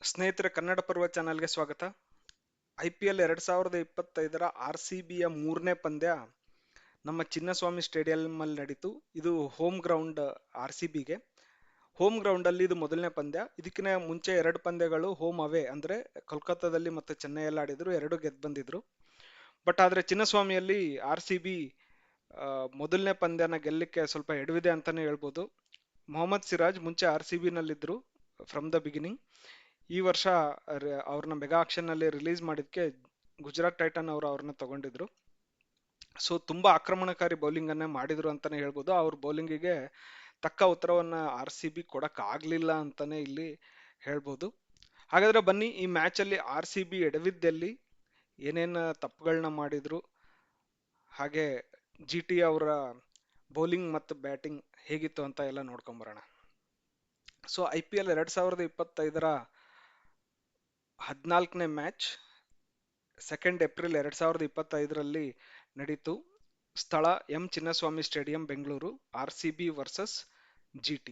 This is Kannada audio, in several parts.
ಸ್ನೇಹಿತರೆ, ಕನ್ನಡ ಪರ್ವ ಚಾನಲ್ಗೆ ಸ್ವಾಗತ. IPL 2025ರ RCBಯ ಮೂರನೇ ಪಂದ್ಯ ನಮ್ಮ ಚಿನ್ನಸ್ವಾಮಿ ಸ್ಟೇಡಿಯಂ ಅಲ್ಲಿ ನಡೀತು. ಇದು ಹೋಮ್ ಗ್ರೌಂಡ್ RCBಗೆ. ಹೋಮ್ ಗ್ರೌಂಡ್ ಅಲ್ಲಿ ಇದು ಮೊದಲನೇ ಪಂದ್ಯ. ಇದಕ್ಕಿಂತ ಮುಂಚೆ ಎರಡು ಪಂದ್ಯಗಳು ಹೋಮ್ ಅವೇ ಅಂದ್ರೆ ಕೋಲ್ಕತ್ತಾದಲ್ಲಿ ಮತ್ತು ಚೆನ್ನೈಯಲ್ಲಿ ಆಡಿದ್ರು, ಎರಡು ಗೆದ್ದು ಬಂದಿದ್ರು. ಬಟ್ ಆದ್ರೆ ಚಿನ್ನಸ್ವಾಮಿಯಲ್ಲಿ RCB ಮೊದಲನೇ ಪಂದ್ಯನ ಗೆಲ್ಲಕ್ಕೆ ಸ್ವಲ್ಪ ಎಡವಿದೆ ಅಂತಾನೆ ಹೇಳ್ಬೋದು. ಮೊಹಮ್ಮದ್ ಸಿರಾಜ್ ಮುಂಚೆ RCB ನಲ್ಲಿದ್ರು ಫ್ರಮ್ ದ ಬಿಗಿನಿಂಗ್. ಈ ವರ್ಷ ಅವ್ರನ್ನ ಮೆಗಾ ಆಕ್ಷನ್ ನಲ್ಲಿ ರಿಲೀಸ್ ಮಾಡಿದ್ಕೆ ಗುಜರಾತ್ ಟೈಟನ್ ಅವರು ಅವ್ರನ್ನ ತಗೊಂಡಿದ್ರು. ಸೊ ತುಂಬಾ ಆಕ್ರಮಣಕಾರಿ ಬೌಲಿಂಗ್ ಅನ್ನೇ ಮಾಡಿದ್ರು ಅಂತಾನೆ ಹೇಳ್ಬೋದು. ಅವ್ರ ಬೌಲಿಂಗಿಗೆ ತಕ್ಕ ಉತ್ತರವನ್ನ RCB ಕೊಡಕ್ ಆಗ್ಲಿಲ್ಲ ಅಂತಾನೆ ಇಲ್ಲಿ ಹೇಳ್ಬೋದು. ಹಾಗಾದ್ರೆ ಬನ್ನಿ, ಈ ಮ್ಯಾಚ್ ಅಲ್ಲಿ RCB ಎಡವಿದ್ದಲ್ಲಿ ಏನೇನ್ ತಪ್ಪುಗಳನ್ನ ಮಾಡಿದ್ರು, ಹಾಗೆ GT ಅವರ ಬೌಲಿಂಗ್ ಮತ್ತು ಬ್ಯಾಟಿಂಗ್ ಹೇಗಿತ್ತು ಅಂತ ಎಲ್ಲ ನೋಡ್ಕೊಂಬರೋಣ. ಸೊ IPL 2025ರ 14ನೇ ಮ್ಯಾಚ್ 2 ಏಪ್ರಿಲ್ 2025ರಲ್ಲಿ ನಡೀತು. ಸ್ಥಳ Chinnaswamy stadium, Bengaluru. RCB versus GT.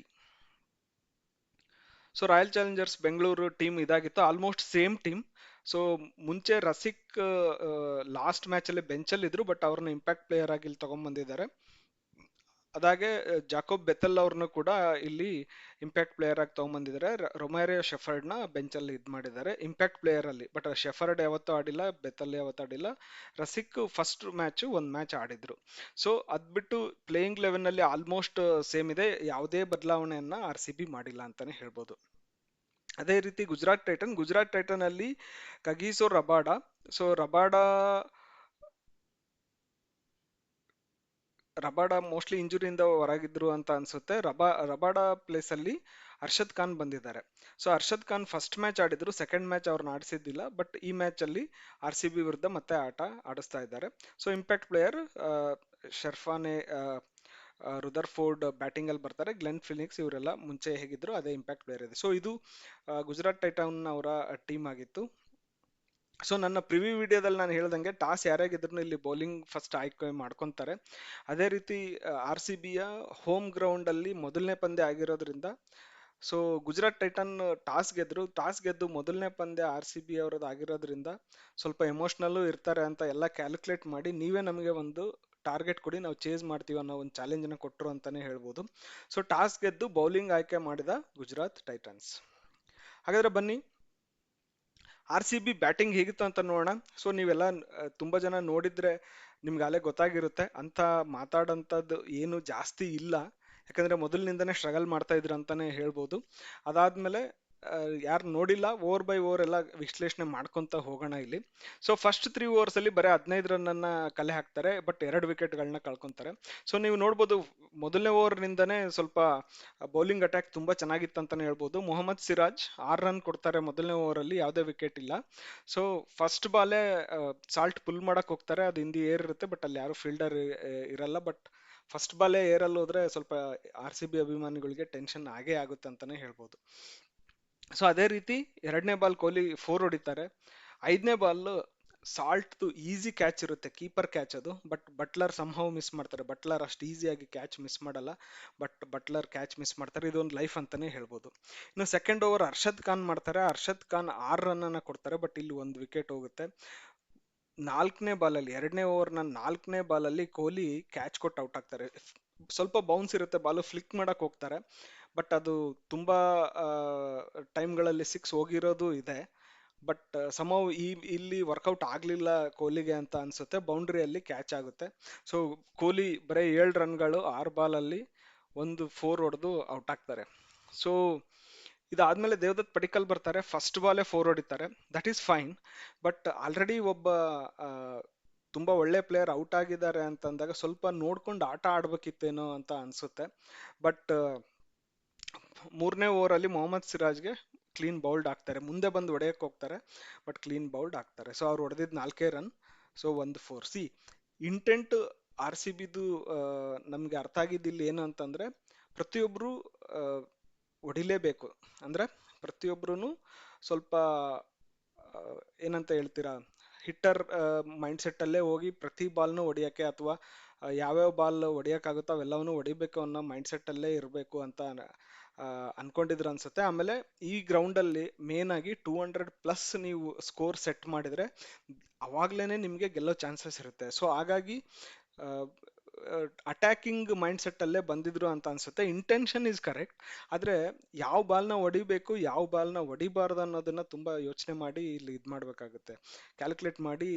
So royal Challengers Bengaluru team ಇದಾಗಿತ್ತು, ಆಲ್ಮೋಸ್ಟ್ ಸೇಮ್ ಟೀಮ್. ಸೊ ಮುಂಚೆ ರಸಿಕ್ ಲಾಸ್ಟ್ ಮ್ಯಾಚ್ ಅಲ್ಲಿ ಬೆಂಚಲ್ಲಿ ಇದ್ರು, ಬಟ್ ಅವ್ರನ್ನ ಇಂಪ್ಯಾಕ್ಟ್ ಪ್ಲೇಯರ್ ಆಗಿ ಇಲ್ಲಿ ತಗೊಂಡ್ಬಂದಿದ್ದಾರೆ. ಅದಾಗೆ ಜಾಕೋಬ್ ಬೆಥೆಲ್ ಅವ್ರನ್ನು ಕೂಡ ಇಲ್ಲಿ ಇಂಪ್ಯಾಕ್ಟ್ ಪ್ಲೇಯರ್ ಆಗಿ ತಗೊಂಡ್ಬಂದಿದ್ದಾರೆ. ರೊಮ್ಯಾರಿಯೋ ಶೆಫರ್ಡ್ ನ ಬೆಂಚ್ ಅಲ್ಲಿ ಇದ್ ಮಾಡಿದ್ದಾರೆ ಇಂಪ್ಯಾಕ್ಟ್ ಪ್ಲೇಯರ್ ಅಲ್ಲಿ. ಬಟ್ ಶೆಫರ್ಡ್ ಯಾವತ್ತೂ ಆಡಿಲ್ಲ, ಬೆಥೆಲ್ ಯಾವತ್ತೂ ಆಡಿಲ್ಲ. ರಸಿಕ್ ಫಸ್ಟ್ ಮ್ಯಾಚ್ ಒಂದ್ ಮ್ಯಾಚ್ ಆಡಿದ್ರು. ಸೊ ಅದ್ಬಿಟ್ಟು ಪ್ಲೇಯಿಂಗ್ ಲೆವೆನ್ ಅಲ್ಲಿ ಆಲ್ಮೋಸ್ಟ್ ಸೇಮ್ ಇದೆ, ಯಾವುದೇ ಬದಲಾವಣೆಯನ್ನ RCB ಮಾಡಿಲ್ಲ ಅಂತಾನೆ ಹೇಳ್ಬೋದು. ಅದೇ ರೀತಿ ಗುಜರಾತ್ ಟೈಟನ್ ಅಲ್ಲಿ Kagiso Rabada. So Rabada mostly ಇಂಜುರಿಯಿಂದ ಹೊರಗಿದ್ರು ಅಂತ ಅನ್ಸುತ್ತೆ. ರಬಾಡ ಪ್ಲೇಸ್ ಅಲ್ಲಿ ಅರ್ಷದ್ ಖಾನ್ ಬಂದಿದ್ದಾರೆ. So Arshad Khan first match ಆಡಿದ್ರು, ಸೆಕೆಂಡ್ ಮ್ಯಾಚ್ ಅವ್ರನ್ನ ಆಡಿಸಿದ್ದಿಲ್ಲ. ಬಟ್ ಈ ಮ್ಯಾಚ್ ಅಲ್ಲಿ RCB ವಿರುದ್ಧ ಮತ್ತೆ ಆಟ ಆಡಿಸ್ತಾ ಇದ್ದಾರೆ. So impact player Sherfane Rutherford batting ಅಲ್ಲಿ ಬರ್ತಾರೆ. ಗ್ಲೆನ್ ಫಿನಿಕ್ಸ್ ಇವರೆಲ್ಲ ಮುಂಚೆ ಹೇಗಿದ್ರು ಅದೇ ಇಂಪ್ಯಾಕ್ಟ್ ಪ್ಲೇಯರ್ ಇದೆ. ಸೊ ಇದು ಗುಜರಾತ್ ಟೈಟನ್ ಅವರ ಟೀಮ್ ಆಗಿತ್ತು. ಸೊ ನನ್ನ ಪ್ರಿವ್ಯೂ ವಿಡಿಯೋದಲ್ಲಿ ನಾನು ಹೇಳ್ದಂಗೆ ಟಾಸ್ ಯಾರ್ಯಾಗಿದ್ರು ಇಲ್ಲಿ ಬೌಲಿಂಗ್ ಫಸ್ಟ್ ಆಯ್ಕೆ ಮಾಡ್ಕೊಂತಾರೆ. ಅದೇ ರೀತಿ RCBಯ ಹೋಮ್ ಗ್ರೌಂಡ್ ಅಲ್ಲಿ ಮೊದಲನೇ ಪಂದ್ಯ ಆಗಿರೋದ್ರಿಂದ ಸೊ ಗುಜರಾತ್ ಟೈಟನ್ ಟಾಸ್ ಗೆದ್ದು ಮೊದಲನೇ ಪಂದ್ಯ RCB ಅವರದ್ದು ಆಗಿರೋದ್ರಿಂದ ಸ್ವಲ್ಪ ಎಮೋಷನಲ್ಲು ಇರ್ತಾರೆ ಅಂತ ಎಲ್ಲ ಕ್ಯಾಲ್ಕುಲೇಟ್ ಮಾಡಿ ನೀವೇ ನಮಗೆ ಒಂದು ಟಾರ್ಗೆಟ್ ಕೊಡಿ, ನಾವು ಚೇಸ್ ಮಾಡ್ತೀವಿ ಅನ್ನೋ ಒಂದು ಚಾಲೆಂಜ್ ನ ಕೊಟ್ಟರು ಅಂತಾನೆ ಹೇಳ್ಬೋದು. ಸೊ ಟಾಸ್ ಗೆದ್ದು ಬೌಲಿಂಗ್ ಆಯ್ಕೆ ಮಾಡಿದ ಗುಜರಾತ್ ಟೈಟನ್ಸ್. ಹಾಗಾದ್ರೆ ಬನ್ನಿ, RCB ಬ್ಯಾಟಿಂಗ್ ಹೇಗಿತ್ತು ಅಂತ ನೋಡೋಣ. ಸೊ ನೀವೆಲ್ಲ ತುಂಬಾ ಜನ ನೋಡಿದ್ರೆ ನಿಮ್ಗೆ ಅಲ್ಲೇ ಗೊತ್ತಾಗಿರುತ್ತೆ, ಅಂತ ಮಾತಾಡಂಥದ್ದು ಏನು ಜಾಸ್ತಿ ಇಲ್ಲ. ಯಾಕಂದ್ರೆ ಮೊದಲಿನಿಂದನೇ ಸ್ಟ್ರಗಲ್ ಮಾಡ್ತಾ ಇದ್ರು ಅಂತಾನೆ ಹೇಳ್ಬೋದು. ಅದಾದ್ಮೇಲೆ ಯಾರು ನೋಡಿಲ್ಲ, ಓವರ್ ಬೈ ಓವರ್ ಎಲ್ಲ ವಿಶ್ಲೇಷಣೆ ಮಾಡ್ಕೊಂತ ಹೋಗೋಣ ಇಲ್ಲಿ. ಸೊ ಫಸ್ಟ್ 3 ಓವರ್ಸ್ ಅಲ್ಲಿ ಬರೀ 15 ರನ್ ಅನ್ನ ಕಲೆ ಹಾಕ್ತಾರೆ, ಬಟ್ 2 ವಿಕೆಟ್ಗಳನ್ನ ಕಳ್ಕೊಂತಾರೆ. ಸೊ ನೀವು ನೋಡ್ಬೋದು, ಮೊದಲನೇ ಓವರ್ ನಿಂದನೇ ಸ್ವಲ್ಪ ಬೌಲಿಂಗ್ ಅಟ್ಯಾಕ್ ತುಂಬಾ ಚೆನ್ನಾಗಿತ್ತು ಅಂತಾನೆ ಹೇಳ್ಬೋದು. ಮೊಹಮ್ಮದ್ ಸಿರಾಜ್ 6 ರನ್ ಕೊಡ್ತಾರೆ ಮೊದಲನೇ ಓವರ್ ಅಲ್ಲಿ, ಯಾವುದೇ ವಿಕೆಟ್ ಇಲ್ಲ. ಸೊ ಫಸ್ಟ್ ಬಾಲೇ ಸಾಲ್ಟ್ ಪುಲ್ ಮಾಡಕ್ ಹೋಗ್ತಾರೆ, ಅದು ಹಿಂದಿ ಏರ್ ಇರುತ್ತೆ, ಬಟ್ ಅಲ್ಲಿ ಯಾರು ಫೀಲ್ಡರ್ ಇರಲ್ಲ. ಬಟ್ ಫಸ್ಟ್ ಬಾಲೇ ಏರಲ್ಲಿ ಹೋದ್ರೆ ಸ್ವಲ್ಪ RCB ಅಭಿಮಾನಿಗಳಿಗೆ ಟೆನ್ಷನ್ ಆಗೇ ಆಗುತ್ತೆ ಅಂತಾನೆ ಹೇಳ್ಬೋದು. ಸೊ ಅದೇ ರೀತಿ ಎರಡನೇ ಬಾಲ್ ಕೊಹ್ಲಿ 4 ಹೊಡಿತಾರೆ. 5ನೇ ಬಾಲ್ ಸಾಲ್ಟ್ ಈಸಿ ಕ್ಯಾಚ್ ಇರುತ್ತೆ, ಕೀಪರ್ ಕ್ಯಾಚ್ ಅದು. ಬಟ್ ಬಟ್ಲರ್ ಸಂಹವ್ ಮಿಸ್ ಮಾಡ್ತಾರೆ. ಬಟ್ಲರ್ ಅಷ್ಟು ಈಸಿಯಾಗಿ ಕ್ಯಾಚ್ ಮಿಸ್ ಮಾಡಲ್ಲ, ಬಟ್ ಬಟ್ಲರ್ ಕ್ಯಾಚ್ ಮಿಸ್ ಮಾಡ್ತಾರೆ. ಇದೊಂದು ಲೈಫ್ ಅಂತಾನೆ ಹೇಳ್ಬೋದು. ಇನ್ನು ಸೆಕೆಂಡ್ ಓವರ್ ಅರ್ಷದ್ ಖಾನ್ ಮಾಡ್ತಾರೆ. ಅರ್ಷದ್ ಖಾನ್ 6 ರನ್ ಅನ್ನ ಕೊಡ್ತಾರೆ, ಬಟ್ ಇಲ್ಲಿ ಒಂದು ವಿಕೆಟ್ ಹೋಗುತ್ತೆ. 4ನೇ ಬಾಲಲ್ಲಿ, 2ನೇ ಓವರ್ನ 4ನೇ ಬಾಲಲ್ಲಿ ಕೊಹ್ಲಿ ಕ್ಯಾಚ್ ಕೊಟ್ಟು ಔಟ್ ಆಗ್ತಾರೆ. ಸ್ವಲ್ಪ ಬೌನ್ಸ್ ಇರುತ್ತೆ, ಬಾಲು ಫ್ಲಿಕ್ ಮಾಡಕ್ ಹೋಗ್ತಾರೆ, ಬಟ್ ಅದು ತುಂಬಾ ಟೈಮ್ಗಳಲ್ಲಿ 6 ಹೋಗಿರೋದು ಇದೆ. ಬಟ್ ಸಮವ್ ಇಲ್ಲಿ ವರ್ಕೌಟ್ ಆಗ್ಲಿಲ್ಲ ಕೊಹ್ಲಿಗೆ ಅಂತ ಅನ್ಸುತ್ತೆ. ಬೌಂಡ್ರಿಯಲ್ಲಿ ಕ್ಯಾಚ್ ಆಗುತ್ತೆ. ಸೊ ಕೊಹ್ಲಿ ಬರೀ 7 ರನ್ಗಳು 6 ಬಾಲಲ್ಲಿ ಒಂದು 4 ಹೊಡೆದು ಔಟ್ ಆಗ್ತಾರೆ. ಸೊ ಇದಾದ್ಮೇಲೆ ದೇವದತ್ ಪಡಿಕ್ಕಲ್ ಬರ್ತಾರೆ. ಫಸ್ಟ್ ಬಾಲೇ 4 ಹೊಡಿತಾರೆ, that is fine. But already ಒಬ್ಬ ಆ, ತುಂಬಾ ಒಳ್ಳೆ ಪ್ಲೇಯರ್ ಔಟ್ ಆಗಿದ್ದಾರೆ ಅಂತಂದಾಗ ಸ್ವಲ್ಪ ನೋಡ್ಕೊಂಡು ಆಟ ಆಡ್ಬೇಕಿತ್ತೇನೋ ಅಂತ ಅನ್ಸುತ್ತೆ. ಬಟ್ 3ನೇ ಓವರ್ ಅಲ್ಲಿ ಮೊಹಮ್ಮದ್ ಸಿರಾಜ್ಗೆ ಕ್ಲೀನ್ ಬೌಲ್ಡ್ ಆಗ್ತಾರೆ. ಮುಂದೆ ಬಂದು ಹೊಡೆಯಕ್ಕೆ ಹೋಗ್ತಾರೆ, ಬಟ್ ಕ್ಲೀನ್ ಬೌಲ್ಡ್ ಆಗ್ತಾರೆ. ಸೊ ಅವ್ರು ಹೊಡೆದಿದ್ 4 ರನ್. ಸೊ 1-4. ಇಂಟೆಂಟ್ RCBದು ನಮ್ಗೆ ಅರ್ಥ ಆಗಿದ್ದಿಲ್ಲ ಏನು ಅಂತಂದ್ರೆ, ಪ್ರತಿಯೊಬ್ರು ಹೊಡಿಲೇಬೇಕು ಅಂದ್ರೆ ಪ್ರತಿಯೊಬ್ರು ಸ್ವಲ್ಪ ಆ, ಏನಂತ ಹೇಳ್ತೀರಾ, ಹಿಟ್ಟರ್ ಮೈಂಡ್ ಸೆಟ್ ಅಲ್ಲೇ ಹೋಗಿ ಪ್ರತಿ ಬಾಲ್ನು ಹೊಡಿಯಕ್ಕೆ, ಅಥವಾ ಯಾವ್ಯಾವ ಬಾಲ್ ಹೊಡಿಯಕ್ಕಾಗುತ್ತೋ ಅವೆಲ್ಲವನ್ನು ಹೊಡಿಬೇಕು ಅನ್ನೋ ಮೈಂಡ್ ಸೆಟ್ ಅಲ್ಲೇ ಇರಬೇಕು ಅಂತ ಅನ್ಕೊಂಡಿದ್ರು ಅನ್ಸುತ್ತೆ. ಆಮೇಲೆ ಈ ಗ್ರೌಂಡಲ್ಲಿ ಮೇನ್ ಆಗಿ 200+ ನೀವು ಸ್ಕೋರ್ ಸೆಟ್ ಮಾಡಿದ್ರೆ ಅವಾಗ್ಲೇನೆ ನಿಮಗೆ ಗೆಲ್ಲೋ ಚಾನ್ಸಸ್ ಇರುತ್ತೆ. ಸೊ ಹಾಗಾಗಿ ಅಟ್ಯಾಕಿಂಗ್ ಮೈಂಡ್ ಸೆಟ್ ಅಲ್ಲೇ ಬಂದಿದ್ರು ಅಂತ ಅನ್ಸುತ್ತೆ. ಇಂಟೆನ್ಷನ್ ಇಸ್ ಕರೆಕ್ಟ್, ಆದ್ರೆ ಯಾವ ಬಾಲ್ನ ಹೊಡಿಬೇಕು ಯಾವ ಬಾಲ್ನ ಹೊಡಿಬಾರ್ದು ಅನ್ನೋದನ್ನ ತುಂಬಾ ಯೋಚನೆ ಮಾಡಿ ಇಲ್ಲಿ ಇದ್ ಮಾಡ್ಬೇಕಾಗುತ್ತೆ, ಕ್ಯಾಲ್ಕುಲೇಟ್ ಮಾಡಿ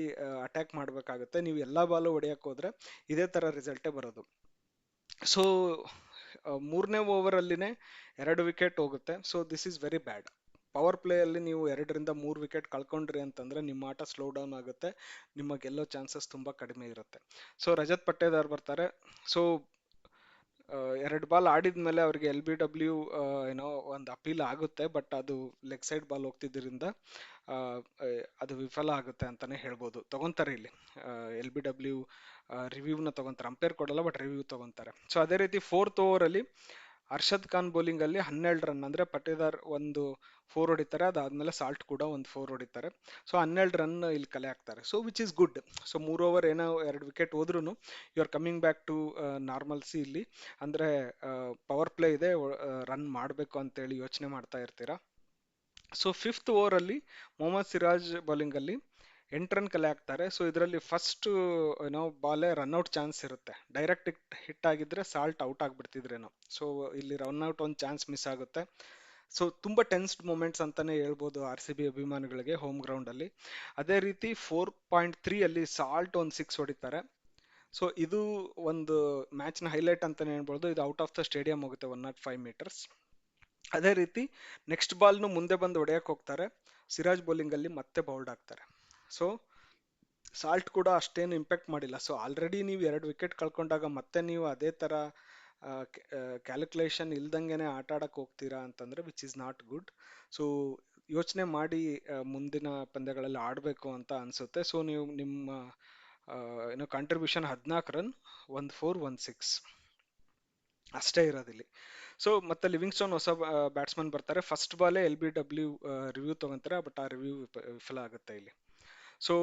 ಅಟ್ಯಾಕ್ ಮಾಡ್ಬೇಕಾಗುತ್ತೆ. ನೀವು ಎಲ್ಲಾ ಬಾಲು ಹೊಡಿಯಕ್ ಹೋದ್ರೆ ಇದೇ ತರ ರಿಸಲ್ಟೇ ಬರೋದು. ಸೊ ಮೂರನೇ ಓವರ್ ಅಲ್ಲಿನೇ 2 ವಿಕೆಟ್ ಹೋಗುತ್ತೆ. So this is very bad. Power play ಅಲ್ಲಿ ನೀವು 2 ರಿಂದ 3 ವಿಕೆಟ್ ಕಳ್ಕೊಂಡ್ರಿ ಅಂತಂದ್ರೆ ನಿಮ್ಮ ಆಟ ಸ್ಲೋ ಡೌನ್ ಆಗುತ್ತೆ, ನಿಮ್ಮ ಗೆಲ್ಲೋ ಚಾನ್ಸಸ್ ತುಂಬಾ ಕಡಿಮೆ ಇರುತ್ತೆ. ಸೊ ರಜತ್ ಪಟ್ಟೇದಾರ್ ಬರ್ತಾರೆ. ಸೊ 2 ಬಾಲ್ ಆಡಿದ್ಮೇಲೆ ಅವ್ರಿಗೆ LBW ಏನೋ ಒಂದು ಅಪೀಲ್ ಆಗುತ್ತೆ, ಬಟ್ ಅದು ಲೆಗ್ ಸೈಡ್ ಬಾಲ್ ಹೋಗ್ತಿದ್ದರಿಂದ ಆ, ಆ, ಅದು ವಿಫಲ ಆಗುತ್ತೆ ಅಂತಾನೆ ಹೇಳ್ಬೋದು. ತಗೊಂತಾರೆ ಇಲ್ಲಿ LBW ರಿವ್ಯೂನ ತಗೊಂತಾರೆ, ಅಂಪೇರ್ ಕೊಡಲ್ಲ ಬಟ್ ರಿವ್ಯೂ ತಗೊಂತಾರೆ. ಸೊ ಅದೇ ರೀತಿ 4th ಓವರ್ ಅಲ್ಲಿ ಅರ್ಷದ್ ಖಾನ್ ಬೌಲಿಂಗ್ ಅಲ್ಲಿ 12 ರನ್, ಅಂದ್ರೆ ಪಟ್ಟೇದಾರ್ ಒಂದು 4 ಹೊಡಿತಾರೆ, ಅದಾದ್ಮೇಲೆ ಸಾಲ್ಟ್ ಕೂಡ ಒಂದು 4 ಹೊಡಿತಾರೆ. ಸೊ 12 ರನ್ ಇಲ್ಲಿ ಕಲೆ ಹಾಕ್ತಾರೆ. So which is good. So 3 over ಏನೋ 2 ವಿಕೆಟ್ ಹೋದ್ರೂ you are coming back to normalcy ಇಲ್ಲಿ. ಅಂದ್ರೆ ಪವರ್ ಪ್ಲೇ ಇದೆ, ರನ್ ಮಾಡಬೇಕು ಅಂತೇಳಿ ಯೋಚನೆ ಮಾಡ್ತಾ ಇರ್ತೀರಾ. ಸೊ 5th ಓವರ್ ಅಲ್ಲಿ ಮೊಹಮ್ಮದ್ ಸಿರಾಜ್ ಬೌಲಿಂಗ್ ಅಲ್ಲಿ 8 ರನ್ ಕಲೆ ಹಾಕ್ತಾರೆ. ಸೊ ಇದರಲ್ಲಿ ಫಸ್ಟ್ ಏನೋ ಬಾಲೇ ರನ್ಔಟ್ ಚಾನ್ಸ್ ಇರುತ್ತೆ, ಡೈರೆಕ್ಟ್ ಹಿಟ್ ಆಗಿದ್ರೆ ಸಾಲ್ಟ್ ಔಟ್ ಆಗ್ಬಿಡ್ತಿದ್ರೇನೋ. ಸೊ ಇಲ್ಲಿ ರನ್ಔಟ್ ಒಂದು ಚಾನ್ಸ್ ಮಿಸ್ ಆಗುತ್ತೆ. ಸೊ ತುಂಬಾ ಟೆನ್ಸ್ಡ್ ಮೂಮೆಂಟ್ಸ್ ಅಂತಾನೆ ಹೇಳ್ಬೋದು RCB ಅಭಿಮಾನಿಗಳಿಗೆ ಹೋಮ್ ಗ್ರೌಂಡ್ ಅಲ್ಲಿ. ಅದೇ ರೀತಿ 4.3 ಅಲ್ಲಿ ಸಾಲ್ಟ್ ಒಂದು 6 ಹೊಡಿತಾರೆ. ಸೊ ಇದು ಒಂದು ಮ್ಯಾಚ್ ನ ಹೈಲೈಟ್ ಅಂತಾನೆ ಹೇಳ್ಬೋದು. ಇದು ಔಟ್ ಆಫ್ ದ ಸ್ಟೇಡಿಯಂ ಹೋಗುತ್ತೆ 105 ಮೀಟರ್ಸ್. ಅದೇ ರೀತಿ ನೆಕ್ಸ್ಟ್ ಬಾಲ್ನು ಮುಂದೆ ಬಂದು ಹೊಡೆಯಕ್ಕೆ ಹೋಗ್ತಾರೆ, ಸಿರಾಜ್ ಬೌಲಿಂಗ್ ಅಲ್ಲಿ ಮತ್ತೆ ಬೌಲ್ಡ್ ಆಗ್ತಾರೆ. ಸೊ ಸಾಲ್ಟ್ ಕೂಡ ಅಷ್ಟೇನು ಇಂಪ್ಯಾಕ್ಟ್ ಮಾಡಿಲ್ಲ. ಸೊ ಆಲ್ರೆಡಿ ನೀವು 2 ವಿಕೆಟ್ ಕಳ್ಕೊಂಡಾಗ ಮತ್ತೆ ನೀವು ಅದೇ ತರ ಕ್ಯಾಲ್ಕುಲೇಷನ್ ಇಲ್ದಂಗೆನೆ ಆಟ ಆಡಕ್ ಹೋಗ್ತೀರಾ ಅಂತಂದ್ರೆ which is not good. So ಯೋಚನೆ ಮಾಡಿ ಮುಂದಿನ ಪಂದ್ಯಗಳಲ್ಲಿ ಆಡಬೇಕು ಅಂತ ಅನ್ಸುತ್ತೆ. ಸೊ ನೀವು ನಿಮ್ಮ ಏನೋ ಕಾಂಟ್ರಿಬ್ಯೂಷನ್ 14 ರನ್, 1 4 1 6 ಅಷ್ಟೇ ಇರೋದಿಲ್ಲಿ. ಸೊ ಮತ್ತೆ ಲಿವಿಂಗ್ಸ್ಟೋನ್ ಹೊಸ ಬ್ಯಾಟ್ಸ್ಮನ್ ಬರ್ತಾರೆ. ಫಸ್ಟ್ ಬಾಲೇ LBW ರಿವ್ಯೂ ತಗೊಂತಾರೆ, ಬಟ್ ಆ ರಿವ್ಯೂ ವಿಫಲ ಆಗುತ್ತೆ ಇಲ್ಲಿ. ಸೊ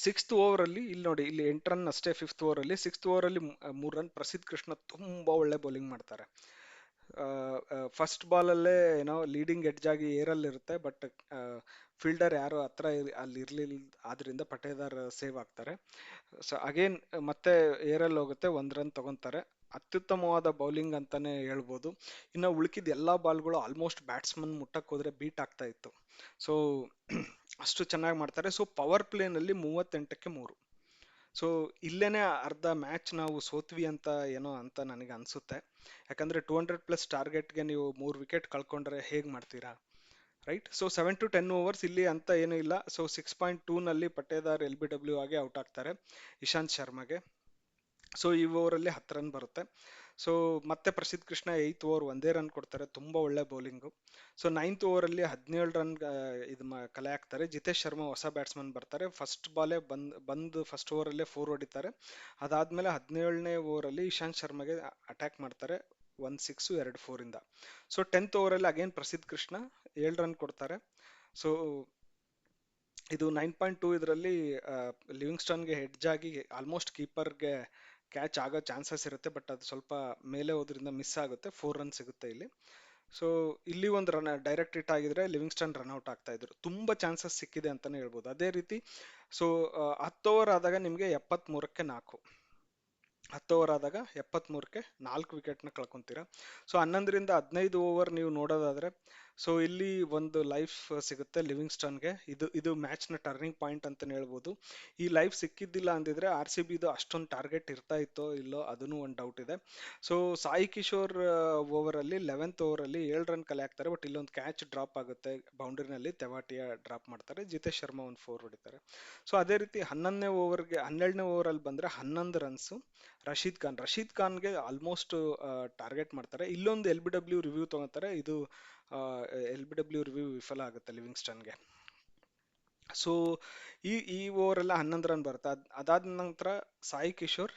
6th ಓವರ್ ಅಲ್ಲಿ ಇಲ್ಲಿ ನೋಡಿ, ಇಲ್ಲಿ 8 ರನ್ ಅಷ್ಟೇ 5th ಓವರ್ ಅಲ್ಲಿ. 6th ಓವರ್ ಅಲ್ಲಿ 3 ರನ್. ಪ್ರಸಿದ್ಧ ಕೃಷ್ಣ ತುಂಬಾ ಒಳ್ಳೆ ಬೌಲಿಂಗ್ ಮಾಡ್ತಾರೆ. ಫಸ್ಟ್ ಬಾಲ್ ಅಲ್ಲೇ ಏನೋ ಲೀಡಿಂಗ್ ಎಡ್ಜ್ ಆಗಿ ಏರಲ್ಲಿ ಇರುತ್ತೆ, ಬಟ್ ಫೀಲ್ಡರ್ ಯಾರು ಹತ್ರ ಅಲ್ಲಿ ಇರ್ಲಿಲ್ಲ, ಆದ್ರಿಂದ ಪಟೇದಾರ್ ಸೇವ್ ಆಗ್ತಾರೆ. ಸೊ ಅಗೇನ್ ಮತ್ತೆ ಏರಲ್ಲಿ ಹೋಗುತ್ತೆ, 1 ರನ್ ತಗೊಂತಾರೆ. ಅತ್ಯುತ್ತಮವಾದ ಬೌಲಿಂಗ್ ಅಂತಾನೆ ಹೇಳ್ಬೋದು. ಇನ್ನು ಉಳ್ಕಿದ ಎಲ್ಲಾ ಬಾಲ್ಗಳು ಆಲ್ಮೋಸ್ಟ್ ಬ್ಯಾಟ್ಸ್ಮನ್ ಮುಟ್ಟಕ್ ಹೋದ್ರೆ ಬೀಟ್ ಆಗ್ತಾ ಇತ್ತು. ಸೊ ಅಷ್ಟು ಚೆನ್ನಾಗಿ ಮಾಡ್ತಾರೆ. ಸೊ ಪವರ್ ಪ್ಲೇನಲ್ಲಿ 38ಕ್ಕೆ 3. ಸೊ ಇಲ್ಲೇನೆ ಅರ್ಧ ಮ್ಯಾಚ್ ನಾವು ಸೋತ್ವಿ ಅಂತ ಏನೋ ಅಂತ ನನಗೆ ಅನ್ಸುತ್ತೆ. ಯಾಕಂದ್ರೆ 200+ ಟಾರ್ಗೆಟ್ಗೆ ನೀವು 3 ವಿಕೆಟ್ ಕಳ್ಕೊಂಡ್ರೆ ಹೇಗ್ ಮಾಡ್ತೀರಾ, ರೈಟ್? ಸೊ 7 to 10 overs ಇಲ್ಲಿ ಅಂತ ಏನೂ ಇಲ್ಲ. ಸೊ 6.2 ನಲ್ಲಿ ಪಟ್ಟೇದಾರ್ LBW ಆಗಿ ಔಟ್ ಆಗ್ತಾರೆ ಇಶಾಂತ್ ಶರ್ಮಾಗೆ. ಸೊ ಈ ಓವರಲ್ಲಿ 10 ರನ್ ಬರುತ್ತೆ. ಸೊ ಮತ್ತೆ ಪ್ರಸಿದ್ಧ ಕೃಷ್ಣ 8th ಓವರ್ 1 ರನ್ ಕೊಡ್ತಾರೆ, ತುಂಬಾ ಒಳ್ಳೆ ಬೌಲಿಂಗು. ಸೊ 9th ಓವರ್ ಅಲ್ಲಿ 17 ರನ್ ಇದು ಕಲೆ ಹಾಕ್ತಾರೆ. ಜಿತೇಶ್ ಶರ್ಮಾ ಹೊಸ ಬ್ಯಾಟ್ಸ್ಮನ್ ಬರ್ತಾರೆ. ಫಸ್ಟ್ ಬಾಲೇ ಬಂದು ಫಸ್ಟ್ ಓವರಲ್ಲೇ 4 ಹೊಡಿತಾರೆ. ಅದಾದ್ಮೇಲೆ 17ನೇ ಓವರಲ್ಲಿ ಇಶಾಂತ್ ಶರ್ಮಾಗೆ ಅಟ್ಯಾಕ್ ಮಾಡ್ತಾರೆ, 1 6 2 4 ಇಂದ. ಸೊ 10th ಓವರಲ್ಲಿ ಅಗೇನ್ ಪ್ರಸಿದ್ಧ ಕೃಷ್ಣ 7 ರನ್ ಕೊಡ್ತಾರೆ. ಸೊ ಇದು 9.2 ಇದರಲ್ಲಿ ಲಿವಿಂಗ್ಸ್ಟನ್ಗೆ ಹೆಡ್ಜ್ ಆಗಿ ಆಲ್ಮೋಸ್ಟ್ ಕೀಪರ್ಗೆ ಕ್ಯಾಚ್ ಆಗೋ ಚಾನ್ಸಸ್ ಇರುತ್ತೆ, ಬಟ್ ಅದು ಸ್ವಲ್ಪ ಮೇಲೆ ಹೋದ್ರಿಂದ ಮಿಸ್ ಆಗುತ್ತೆ. 4 ರನ್ ಸಿಗುತ್ತೆ ಇಲ್ಲಿ. ಸೊ ಇಲ್ಲಿ ಒಂದು ರನ್ ಡೈರೆಕ್ಟ್ ಹಿಟ್ ಆಗಿದ್ರೆ ಲಿವಿಂಗ್ಸ್ಟನ್ ರನ್ಔಟ್ ಆಗ್ತಾ ಇದ್ರು. ತುಂಬಾ ಚಾನ್ಸಸ್ ಸಿಕ್ಕಿದೆ ಅಂತಾನೆ ಹೇಳ್ಬೋದು. ಅದೇ ರೀತಿ ಸೊ 10 ಓವರ್ ಆದಾಗ ನಿಮಗೆ 73ಕ್ಕೆ 4. 10 ಓವರ್ ಆದಾಗ 73ಕ್ಕೆ 4 ವಿಕೆಟ್ನ ಕಳ್ಕೊಂತೀರಾ. ಸೊ 11 ರಿಂದ 15 ಓವರ್ ನೀವು ನೋಡೋದಾದ್ರೆ, ಸೊ ಇಲ್ಲಿ ಒಂದು ಲೈಫ್ ಸಿಗುತ್ತೆ ಲಿವಿಂಗ್ಸ್ಟನ್ಗೆ. ಇದು ಮ್ಯಾಚ್ನ ಟರ್ನಿಂಗ್ ಪಾಯಿಂಟ್ ಅಂತಾನೆ ಹೇಳ್ಬೋದು. ಈ ಲೈಫ್ ಸಿಕ್ಕಿದ್ದಿಲ್ಲ ಅಂದಿದ್ರೆ RCBದು ಅಷ್ಟೊಂದು ಟಾರ್ಗೆಟ್ ಇರ್ತಾ ಇತ್ತೋ ಇಲ್ಲೋ ಅದನ್ನು ಒಂದು ಡೌಟ್ ಇದೆ. ಸೊ ಸಾಯಿ ಕಿಶೋರ್ ಓವರಲ್ಲಿ 11th ಓವರಲ್ಲಿ 7 ರನ್ ಕಲೆ ಹಾಕ್ತಾರೆ, ಬಟ್ ಇಲ್ಲೊಂದು ಕ್ಯಾಚ್ ಡ್ರಾಪ್ ಆಗುತ್ತೆ ಬೌಂಡ್ರಿನಲ್ಲಿ, ತೆವಾಟಿಯಾ ಡ್ರಾಪ್ ಮಾಡ್ತಾರೆ, ಜಿತೇಶ್ ಶರ್ಮಾ ಒಂದು 4 ಹೊಡಿತಾರೆ. ಸೊ ಅದೇ ರೀತಿ 12ನೇ ಓವರಲ್ಲಿ ಬಂದ್ರೆ 11 ರನ್ಸ್. ರಶೀದ್ ಖಾನ್ಗೆ ಆಲ್ಮೋಸ್ಟ್ ಟಾರ್ಗೆಟ್ ಮಾಡ್ತಾರೆ. ಇಲ್ಲೊಂದು LBW ರಿವ್ಯೂ ತಗೋತಾರೆ, ಇದು LBW ರಿವ್ಯೂ ವಿಫಲ ಆಗುತ್ತೆ ಲಿವಿಂಗ್ಸ್ಟನ್ಗೆ. ಸೊ ಈ ಓವರ್ 11 ರನ್ ಬರುತ್ತೆ. ಅದಾದ ನಂತರ ಸಾಯಿ ಕಿಶೋರ್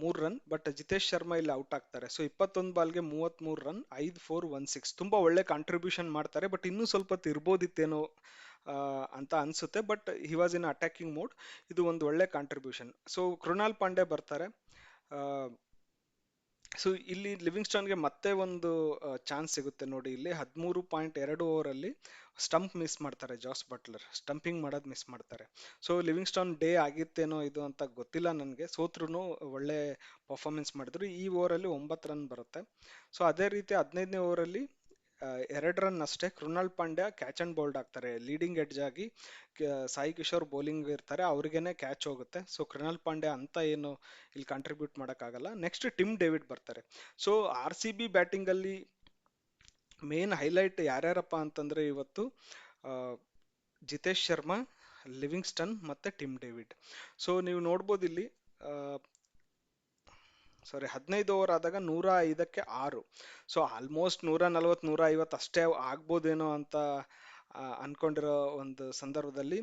3 ರನ್, ಬಟ್ ಜಿತೇಶ್ ಶರ್ಮಾ ಇಲ್ಲಿ ಔಟ್ ಆಗ್ತಾರೆ. ಸೊ 21 ಬಾಲ್ಗೆ 33 ರನ್, 5 4 1 6 ತುಂಬಾ ಒಳ್ಳೆ ಕಾಂಟ್ರಿಬ್ಯೂಷನ್ ಮಾಡ್ತಾರೆ, ಬಟ್ ಇನ್ನೂ ಸ್ವಲ್ಪ ಹೊತ್ತು ಇರ್ಬೋದಿತ್ತೇನೋ ಅಂತ ಅನ್ಸುತ್ತೆ. But he was in attacking mode. ಇದು ಒಂದು ಒಳ್ಳೆ ಕಾಂಟ್ರಿಬ್ಯೂಷನ್. ಸೊ ಕೃಣಾಲ್ ಪಾಂಡೆ ಬರ್ತಾರೆ. ಸೊ ಇಲ್ಲಿ ಲಿವಿಂಗ್ಸ್ಟನ್ಗೆ ಮತ್ತೆ ಒಂದು ಚಾನ್ಸ್ ಸಿಗುತ್ತೆ ನೋಡಿ. ಇಲ್ಲಿ 13.2 ಓವರಲ್ಲಿ ಸ್ಟಂಪ್ ಮಿಸ್ ಮಾಡ್ತಾರೆ, ಜಾಸ್ ಬಟ್ಲರ್ ಸ್ಟಂಪಿಂಗ್ ಮಾಡೋದು ಮಿಸ್ ಮಾಡ್ತಾರೆ. ಸೊ ಲಿವಿಂಗ್ಸ್ಟನ್ ಡೇ ಆಗಿತ್ತೇನೋ ಇದು ಅಂತ ಗೊತ್ತಿಲ್ಲ ನನಗೆ, ಸೋತ್ರು ಒಳ್ಳೆ ಪರ್ಫಾರ್ಮೆನ್ಸ್ ಮಾಡಿದ್ರು. ಈ ಓವರಲ್ಲಿ 9 ರನ್ ಬರುತ್ತೆ. ಸೊ ಅದೇ ರೀತಿ 15ನೇ ಓವರಲ್ಲಿ 2 ರನ್ ಅಷ್ಟೇ, Krunal Pandya catch and bowled ಆಗ್ತಾರೆ ಲೀಡಿಂಗ್ ಎಡ್ಜ್ ಆಗಿ. ಸಾಯಿ ಕಿಶೋರ್ ಬೌಲಿಂಗ್ ಇರ್ತಾರೆ, ಅವ್ರಿಗೇನೆ ಕ್ಯಾಚ್ ಹೋಗುತ್ತೆ. ಸೊ ಕೃಣಾಲ್ ಪಾಂಡ್ಯ ಅಂತ ಏನು ಇಲ್ಲಿ ಕಾಂಟ್ರಿಬ್ಯೂಟ್ ಮಾಡೋಕ್ಕಾಗಲ್ಲ. ನೆಕ್ಸ್ಟ್ ಟಿಮ್ ಡೇವಿಡ್ ಬರ್ತಾರೆ. So R C B batting ಅಲ್ಲಿ ಮೇನ್ ಹೈಲೈಟ್ ಯಾರ್ಯಾರಪ್ಪ ಅಂತಂದ್ರೆ ಇವತ್ತು ಆ, ಜಿತೇಶ್ ಶರ್ಮಾ, ಲಿವಿಂಗ್ಸ್ಟನ್ ಮತ್ತೆ ಟಿಮ್ ಡೇವಿಡ್. ಸೊ ನೀವು ನೋಡ್ಬೋದು ಇಲ್ಲಿ, ಸಾರಿ 15 ಓವರ್ ಆದಾಗ 105ಕ್ಕೆ 6. ಸೊ ಆಲ್ಮೋಸ್ಟ್ 140 150 ಅಷ್ಟೇ ಆಗ್ಬೋದೇನೋ ಅಂತ ಅನ್ಕೊಂಡಿರೋ ಒಂದು ಸಂದರ್ಭದಲ್ಲಿ,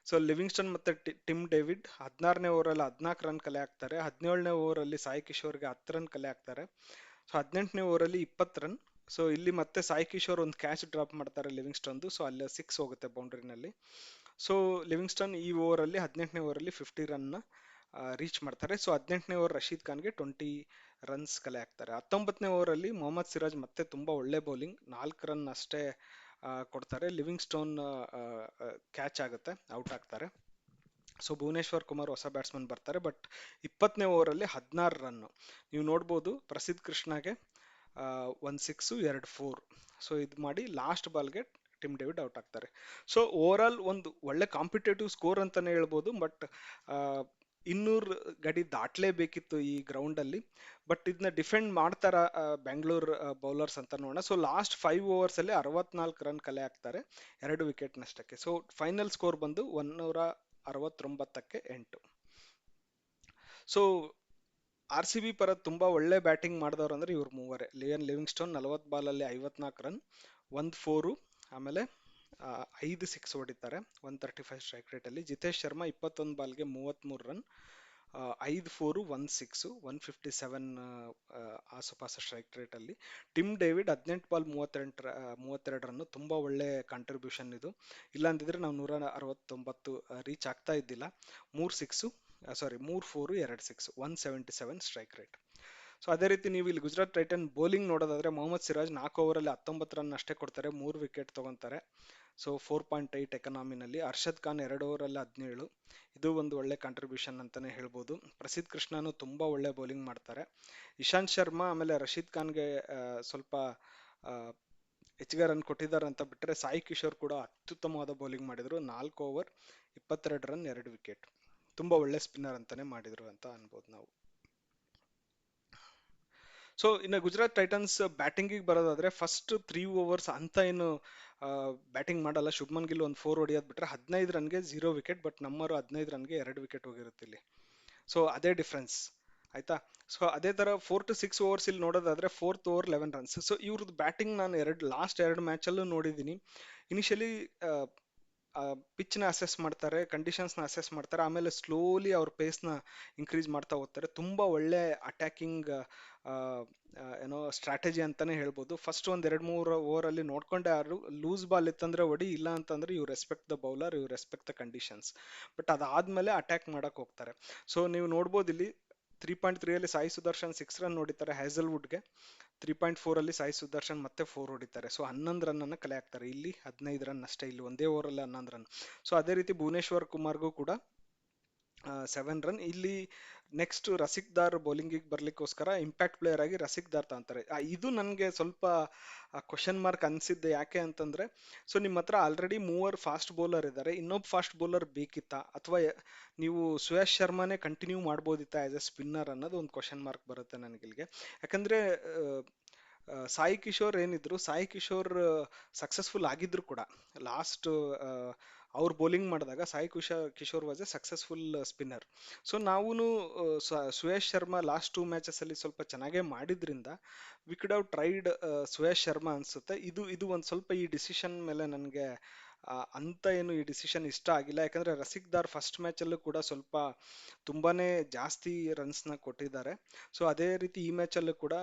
ಸೊ ಲಿವಿಂಗ್ಸ್ಟನ್ ಮತ್ತೆ ಟಿಮ್ ಡೇವಿಡ್ 16ನೇ ಓವರಲ್ಲಿ 14 ರನ್ ಕಲೆ ಹಾಕ್ತಾರೆ. 17ನೇ ಓವರಲ್ಲಿ ಸಾಯಿ ಕಿಶೋರ್ಗೆ 10 ರನ್ ಕಲೆ ಹಾಕ್ತಾರೆ. ಸೊ 18ನೇ ಓವರಲ್ಲಿ 20 ರನ್. ಸೊ ಇಲ್ಲಿ ಮತ್ತೆ ಸಾಯಿ ಕಿಶೋರ್ ಒಂದು ಕ್ಯಾಚ್ ಡ್ರಾಪ್ ಮಾಡ್ತಾರೆ ಲಿವಿಂಗ್ಸ್ಟನ್ದು, ಸೊ ಅಲ್ಲಿ 6 ಹೋಗುತ್ತೆ ಬೌಂಡ್ರಿನಲ್ಲಿ. ಸೊ ಲಿವಿಂಗ್ಸ್ಟನ್ ಈ ಓವರಲ್ಲಿ 18ನೇ ಓವರಲ್ಲಿ 50 ರನ್ನ ರೀಚ್ ಮಾಡ್ತಾರೆ. ಸೊ 18ನೇ ಓವರ್ ರಶೀದ್ ಖಾನ್ಗೆ 20 ರನ್ಸ್ ಕಲೆ ಹಾಕ್ತಾರೆ. 19ನೇ ಓವರಲ್ಲಿ ಮೊಹಮ್ಮದ್ ಸಿರಾಜ್ ಮತ್ತೆ ತುಂಬಾ ಒಳ್ಳೆ ಬೌಲಿಂಗ್, 4 ರನ್ ಅಷ್ಟೇ ಕೊಡ್ತಾರೆ. ಲಿವಿಂಗ್ಸ್ಟೋನ್ ಕ್ಯಾಚ್ ಆಗುತ್ತೆ, ಔಟ್ ಆಗ್ತಾರೆ. ಸೊ ಭುವನೇಶ್ವರ್ ಕುಮಾರ್ ಹೊಸ ಬ್ಯಾಟ್ಸ್ಮನ್ ಬರ್ತಾರೆ, ಬಟ್ 20ನೇ ಓವರಲ್ಲಿ 16 ರನ್. ನೀವು ನೋಡ್ಬೋದು ಪ್ರಸಿದ್ಧ್ ಕೃಷ್ಣಗೆ ಒಂದು 6 2 4. ಸೊ ಇದು ಮಾಡಿ ಲಾಸ್ಟ್ ಬಾಲ್ಗೆ ಟಿಮ್ ಡೇವಿಡ್ ಔಟ್ ಆಗ್ತಾರೆ. ಸೊ ಓವರ್ ಆಲ್ ಒಂದು ಒಳ್ಳೆ ಕಾಂಪಿಟೇಟಿವ್ ಸ್ಕೋರ್ ಅಂತಾನೆ ಹೇಳ್ಬೋದು. ಬಟ್ 200 ಗಡಿ ದಾಟ್ಲೇಬೇಕಿತ್ತು ಈ ಗ್ರೌಂಡ್ ಅಲ್ಲಿ. ಬಟ್ ಇದನ್ನ ಡಿಫೆಂಡ್ ಮಾಡ್ತಾರ ಬೆಂಗಳೂರು ಬೌಲರ್ಸ್ ಅಂತ ನೋಡೋಣ. ಸೊ ಲಾಸ್ಟ್ 5 ಓವರ್ಸ್ ಅಲ್ಲಿ 64 ರನ್ ಕಲೆ ಹಾಕ್ತಾರೆ 2 ವಿಕೆಟ್ ನಷ್ಟಕ್ಕೆ. ಸೊ ಫೈನಲ್ ಸ್ಕೋರ್ ಬಂದು 169ಕ್ಕೆ 8. ಸೊ ಆರ್ ಸಿ ಬಿ ಪರ ತುಂಬಾ ಒಳ್ಳೆ ಬ್ಯಾಟಿಂಗ್ ಮಾಡಿದವರು ಅಂದ್ರೆ ಇವ್ರ ಮೂವರೇ. ಲಿವಿಂಗ್ಸ್ಟೋನ್ 40 ಬಾಲಲ್ಲಿ 54 ರನ್, 1 4, ಆಮೇಲೆ 5 6 ಹೊಡಿತಾರೆ 135 ಸ್ಟ್ರೈಕ್ ರೇಟ್ ಅಲ್ಲಿ. ಜಿತೇಶ್ ಶರ್ಮಾ 21 ಬಾಲ್ಗೆ 33 ರನ್, 5 4 1 6 157 ಆಸುಪಾಸು ಸ್ಟ್ರೈಕ್ ರೇಟ್ ಅಲ್ಲಿ. ಟಿಮ್ ಡೇವಿಡ್ 18 ಬಾಲ್ 32 ರನ್, ತುಂಬಾ ಒಳ್ಳೆ ಕಾಂಟ್ರಿಬ್ಯೂಷನ್ ಇದು. ಇಲ್ಲ ಅಂದಿದ್ರೆ ನಾವು 169 ರೀಚ್ ಆಗ್ತಾ ಇದ್ದಿಲ್ಲ. 3 6, ಸಾರಿ 3 4 2 6 177 ಸ್ಟ್ರೈಕ್ ರೇಟ್. ಸೊ ಅದೇ ರೀತಿ ನೀವು ಇಲ್ಲಿ ಗುಜರಾತ್ ಟೈಟನ್ ಬೌಲಿಂಗ್ ನೋಡೋದಾದ್ರೆ ಮೊಹಮ್ಮದ್ ಸಿರಾಜ್ 4 ಓವರಲ್ಲಿ 19 ರನ್ ಅಷ್ಟೇ ಕೊಡ್ತಾರೆ, 3 ವಿಕೆಟ್ ತಗೊಂತಾರೆ. ಸೊ 4.8 ಎಕನಾಮಿನಲ್ಲಿ. ಅರ್ಷದ್ ಖಾನ್ 2 ಓವರಲ್ಲಿ 17. ಇದು ಒಂದು ಒಳ್ಳೆ ಕಾಂಟ್ರಿಬ್ಯೂಷನ್ ಅಂತಾನೆ ಹೇಳ್ಬೋದು. ಪ್ರಸಿದ್ಧ್ ಕೃಷ್ಣನು ತುಂಬಾ ಒಳ್ಳೆ ಬೌಲಿಂಗ್ ಮಾಡ್ತಾರೆ. ಇಶಾಂತ್ ಶರ್ಮಾ ಆಮೇಲೆ ರಶೀದ್ ಖಾನ್ಗೆ ಸ್ವಲ್ಪ ಆ, ಹೆಚ್ಚಿಗೆ ರನ್ ಕೊಟ್ಟಿದ್ದಾರೆ ಅಂತ ಬಿಟ್ಟರೆ, ಸಾಯಿ ಕಿಶೋರ್ ಕೂಡ ಅತ್ಯುತ್ತಮವಾದ ಬೌಲಿಂಗ್ ಮಾಡಿದ್ರು. 4 ಓವರ್ 22 ರನ್ 2 ವಿಕೆಟ್. ತುಂಬಾ ಒಳ್ಳೆ ಸ್ಪಿನ್ನರ್ ಅಂತಾನೆ ಮಾಡಿದ್ರು ಅಂತ ಅನ್ಬೋದು ನಾವು. ಸೊ ಇನ್ನು ಗುಜರಾತ್ ಟೈಟನ್ಸ್ ಬ್ಯಾಟಿಂಗಿಗೆ ಬರೋದಾದ್ರೆ ಫಸ್ಟ್ 3 ಓವರ್ಸ್ ಅಂತ ಏನು ಬ್ಯಾಟಿಂಗ್ ಮಾಡಲ್ಲ. ಶುಭ್ಮನ್ ಗಿಲ್ ಒಂದು 4 ಹೊಡಿಯೋದ್ ಬಿಟ್ರೆ 15 ರನ್ಗೆ 0 ವಿಕೆಟ್. ಬಟ್ ನಮ್ಮರು 15 ರನ್ಗೆ 2 ವಿಕೆಟ್ ಹೋಗಿರುತ್ತೆ ಇಲ್ಲಿ. ಸೊ ಅದೇ ಡಿಫ್ರೆನ್ಸ್ ಆಯ್ತಾ. ಸೊ ಅದೇ ತರ 4 to 6 ಓವರ್ಸ್ ಇಲ್ಲಿ ನೋಡೋದಾದ್ರೆ 4th ಓವರ್ 11 ರನ್ಸ್. ಸೊ ಇವ್ರದ್ದು ಬ್ಯಾಟಿಂಗ್ ನಾನು ಲಾಸ್ಟ್ 2 ಮ್ಯಾಚಲ್ಲೂ ನೋಡಿದ್ದೀನಿ. ಇನಿಷಿಯಲಿ ಪಿಚ್ನ ಅಸೆಸ್ ಮಾಡ್ತಾರೆ, ಕಂಡೀಷನ್ಸ್ನ ಅಸೆಸ್ ಮಾಡ್ತಾರೆ, ಆಮೇಲೆ ಸ್ಲೋಲಿ ಅವ್ರ ಪೇಸ್ನ ಇನ್ಕ್ರೀಸ್ ಮಾಡ್ತಾ ಹೋಗ್ತಾರೆ. ತುಂಬಾ ಒಳ್ಳೆ ಅಟ್ಯಾಕಿಂಗ್ ಏನೋ ಸ್ಟ್ರಾಟಜಿ ಅಂತಾನೆ ಹೇಳ್ಬೋದು. ಫಸ್ಟ್ ಒಂದ್ 2 3 ಓವರಲ್ಲಿ ನೋಡ್ಕೊಂಡೆ, ಯಾರು ಲೂಸ್ ಬಾಲ್ ಇತ್ತಂದ್ರೆ ಹೊಡಿ, ಇಲ್ಲ ಅಂತಂದ್ರೆ you respect the bowler, you respect the conditions. But ಅದಾದ್ಮೇಲೆ ಅಟ್ಯಾಕ್ ಮಾಡಕ್ ಹೋಗ್ತಾರೆ. ಸೊ ನೀವು ನೋಡ್ಬೋದು ಇಲ್ಲಿ 3.3 ಸಾಯಿ ಸುದರ್ಶನ್ 6 ರನ್ ಹೊಡಿತಾರೆ ಹ್ಯಾಸಲ್ವುಡ್ಗೆ. 3.4 ಸಾಯಿ ಸುದರ್ಶನ್ ಮತ್ತೆ 4 ಹೊಡಿತಾರೆ. ಸೊ 11 ರನ್ ಕಲೆ ಹಾಕ್ತಾರೆ. ಇಲ್ಲಿ 15 ರನ್ ಅಷ್ಟೇ, ಇಲ್ಲಿ ಒಂದೇ ಓವರಲ್ಲಿ 11 ರನ್. ಸೊ ಅದೇ ರೀತಿ ಭುವನೇಶ್ವರ್ ಕುಮಾರ್ಗೂ ಕೂಡ 7 ರನ್. ಇಲ್ಲಿ ನೆಕ್ಸ್ಟ್ ರಸಿಕ್ ದಾರ್ ಬೌಲಿಂಗಿಗೆ ಬರ್ಲಿಕ್ಕೋಸ್ಕರ ಇಂಪ್ಯಾಕ್ಟ್ ಪ್ಲೇಯರ್ ಆಗಿ ರಸಿಕ್ ದಾರ್ ತಗೊಂತಾರೆ. ಇದು ನನಗೆ ಸ್ವಲ್ಪ ಕ್ವಶನ್ ಮಾರ್ಕ್ ಅನ್ಸಿದ್ದೆ. ಯಾಕೆ ಅಂತಂದ್ರೆ, ಸೊ ನಿಮ್ಮ ಹತ್ರ ಆಲ್ರೆಡಿ 3 ಫಾಸ್ಟ್ ಬೌಲರ್ ಇದ್ದಾರೆ, ಇನ್ನೊಬ್ಬ ಫಾಸ್ಟ್ ಬೌಲರ್ ಬೇಕಿತ್ತಾ, ಅಥವಾ ನೀವು ಸುಯಶ್ ಶರ್ಮಾನೇ ಕಂಟಿನ್ಯೂ ಮಾಡ್ಬೋದಿತ್ತಾ ಆಸ್ ಎ ಸ್ಪಿನ್ನರ್ ಅನ್ನೋದು ಒಂದು ಕ್ವಶನ್ ಮಾರ್ಕ್ ಬರುತ್ತೆ ನನಗಿಲ್ಗೆ. ಯಾಕಂದ್ರೆ ಸಾಯಿ ಕಿಶೋರ್ ಏನಿದ್ರು, ಸಾಯಿ ಕಿಶೋರ್ ಸಕ್ಸಸ್ಫುಲ್ ಆಗಿದ್ರು ಕೂಡ ಲಾಸ್ಟ್ ಅವ್ರು ಬೌಲಿಂಗ್ ಮಾಡಿದಾಗ Sai Kishore was A successful spinner. So ನಾವು ಸುಯೇಶ್ ಶರ್ಮಾ ಲಾಸ್ಟ್ 2 ಮ್ಯಾಚಸ್ ಅಲ್ಲಿ ಸ್ವಲ್ಪ ಚೆನ್ನಾಗೇ ಮಾಡಿದ್ರಿಂದ we could have tried Suyesh Sharma ಅನ್ಸುತ್ತೆ. ಇದು ಒಂದು ಸ್ವಲ್ಪ ಈ ಡಿಸಿಷನ್ ಮೇಲೆ ನನಗೆ ಅಂತ ಏನು ಈ ಡಿಸಿಷನ್ ಇಷ್ಟ ಆಗಿಲ್ಲ. ಯಾಕಂದ್ರೆ ರಸಿಕ್ ದಾರ್ ಫಸ್ಟ್ ಮ್ಯಾಚ್ ಅಲ್ಲೂ ಕೂಡ ಸ್ವಲ್ಪ ತುಂಬಾನೇ ಜಾಸ್ತಿ ರನ್ಸ್ ನ ಕೊಟ್ಟಿದ್ದಾರೆ. ಸೊ ಅದೇ ರೀತಿ ಈ ಮ್ಯಾಚ್ ಅಲ್ಲೂ ಕೂಡ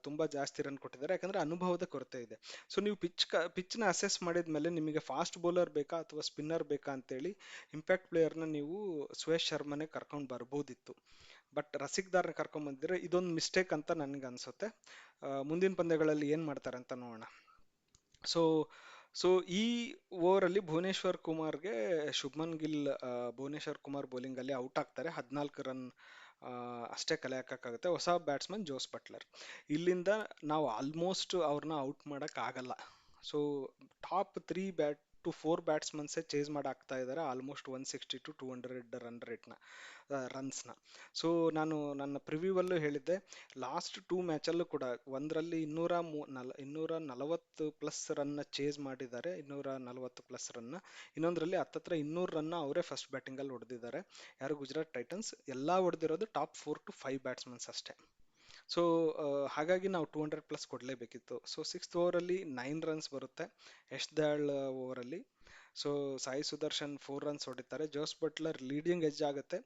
ತುಂಬಾ ಜಾಸ್ತಿ ರನ್ ಕೊಟ್ಟಿದ್ದಾರೆ, ಯಾಕಂದ್ರೆ ಅನುಭವದ ಕೊರತೆ ಇದೆ. ಸೊ ನೀವು ಪಿಚ್ ನ ಅಸೆಸ್ ಮಾಡಿದ್ಮೇಲೆ ನಿಮಗೆ ಫಾಸ್ಟ್ ಬೌಲರ್ ಬೇಕಾ ಅಥವಾ ಸ್ಪಿನ್ನರ್ ಬೇಕಾ ಅಂತೇಳಿ ಇಂಪ್ಯಾಕ್ಟ್ ಪ್ಲೇಯರ್ನ ನೀವು ಸುಯೇಶ್ ಶರ್ಮನೆ ಕರ್ಕೊಂಡು ಬರ್ಬೋದಿತ್ತು. ಬಟ್ ರಸಿಕ್ದಾರ್ನ ಕರ್ಕೊಂಡ್ ಬಂದಿದ್ರೆ ಇದೊಂದು ಮಿಸ್ಟೇಕ್ ಅಂತ ನನ್ಗೆ ಅನ್ಸುತ್ತೆ. ಮುಂದಿನ ಪಂದ್ಯಗಳಲ್ಲಿ ಏನ್ ಮಾಡ್ತಾರೆ ಅಂತ ನೋಡೋಣ. ಸೊ ಸೊ ಈ ಓವರ್ ಅಲ್ಲಿ ಭುವನೇಶ್ವರ್ ಕುಮಾರ್ಗೆ ಶುಭ್ಮನ್ ಗಿಲ್, ಭುವನೇಶ್ವರ್ ಕುಮಾರ್ ಬೌಲಿಂಗ್ ಅಲ್ಲಿ ಔಟ್ ಆಗ್ತಾರೆ. 14 ರನ್ ಅಷ್ಟೇ ಕಲೆ ಹಾಕಕ್ಕಾಗುತ್ತೆ. ಹೊಸ ಬ್ಯಾಟ್ಸ್ಮನ್ ಜೋಸ್ ಬಟ್ಲರ್. ಇಲ್ಲಿಂದ ನಾವು ಆಲ್ಮೋಸ್ಟ್ ಅವ್ರನ್ನ ಔಟ್ ಮಾಡಕ್ ಆಗಲ್ಲ. ಸೊ ಟಾಪ್ 3 to 4 ಬ್ಯಾಟ್ಸ್ಮನ್ಸೇ ಚೇಸ್ ಮಾಡಾಕ್ತಾ ಇದ್ದಾರೆ ಆಲ್ಮೋಸ್ಟ್ 160 to 200 ರನ್ಸ್ನ. ಸೊ ನಾನು ನನ್ನ ಪ್ರಿವ್ಯೂವಲ್ಲೂ ಹೇಳಿದ್ದೆ, ಲಾಸ್ಟ್ 2 ಮ್ಯಾಚಲ್ಲೂ ಕೂಡ ಒಂದರಲ್ಲಿ 240+ ರನ್ನ ಚೇಸ್ ಮಾಡಿದ್ದಾರೆ, 240+ ರನ್ನ. ಇನ್ನೊಂದರಲ್ಲಿ ಹತ್ತತ್ರ 200 ರನ್ನ ಅವರೇ ಫಸ್ಟ್ ಬ್ಯಾಟಿಂಗಲ್ಲಿ ಹೊಡೆದಿದ್ದಾರೆ. ಯಾರು? ಗುಜರಾತ್ ಟೈಟನ್ಸ್. ಎಲ್ಲ ಹೊಡೆದಿರೋದು ಟಾಪ್ 4 to 5 ಬ್ಯಾಟ್ಸ್ಮನ್ಸ್ ಅಷ್ಟೇ. ಸೊ ಹಾಗಾಗಿ ನಾವು 200+ ಕೊಡಲೇಬೇಕಿತ್ತು. ಸೊ ಸಿಕ್ಸ್ತ್ ಓವರಲ್ಲಿ 9 ರನ್ಸ್ ಬರುತ್ತೆ ಯಶ್ ದಯಾಳ್ ಓವರಲ್ಲಿ. ಸೊ ಸಾಯಿ ಸುದರ್ಶನ್ 4 ರನ್ಸ್ ಹೊಡಿತಾರೆ. ಜೋಸ್ ಬಟ್ಲರ್ ಲೀಡಿಂಗ್ ಎಡ್ಜ್ ಆಗುತ್ತೆ.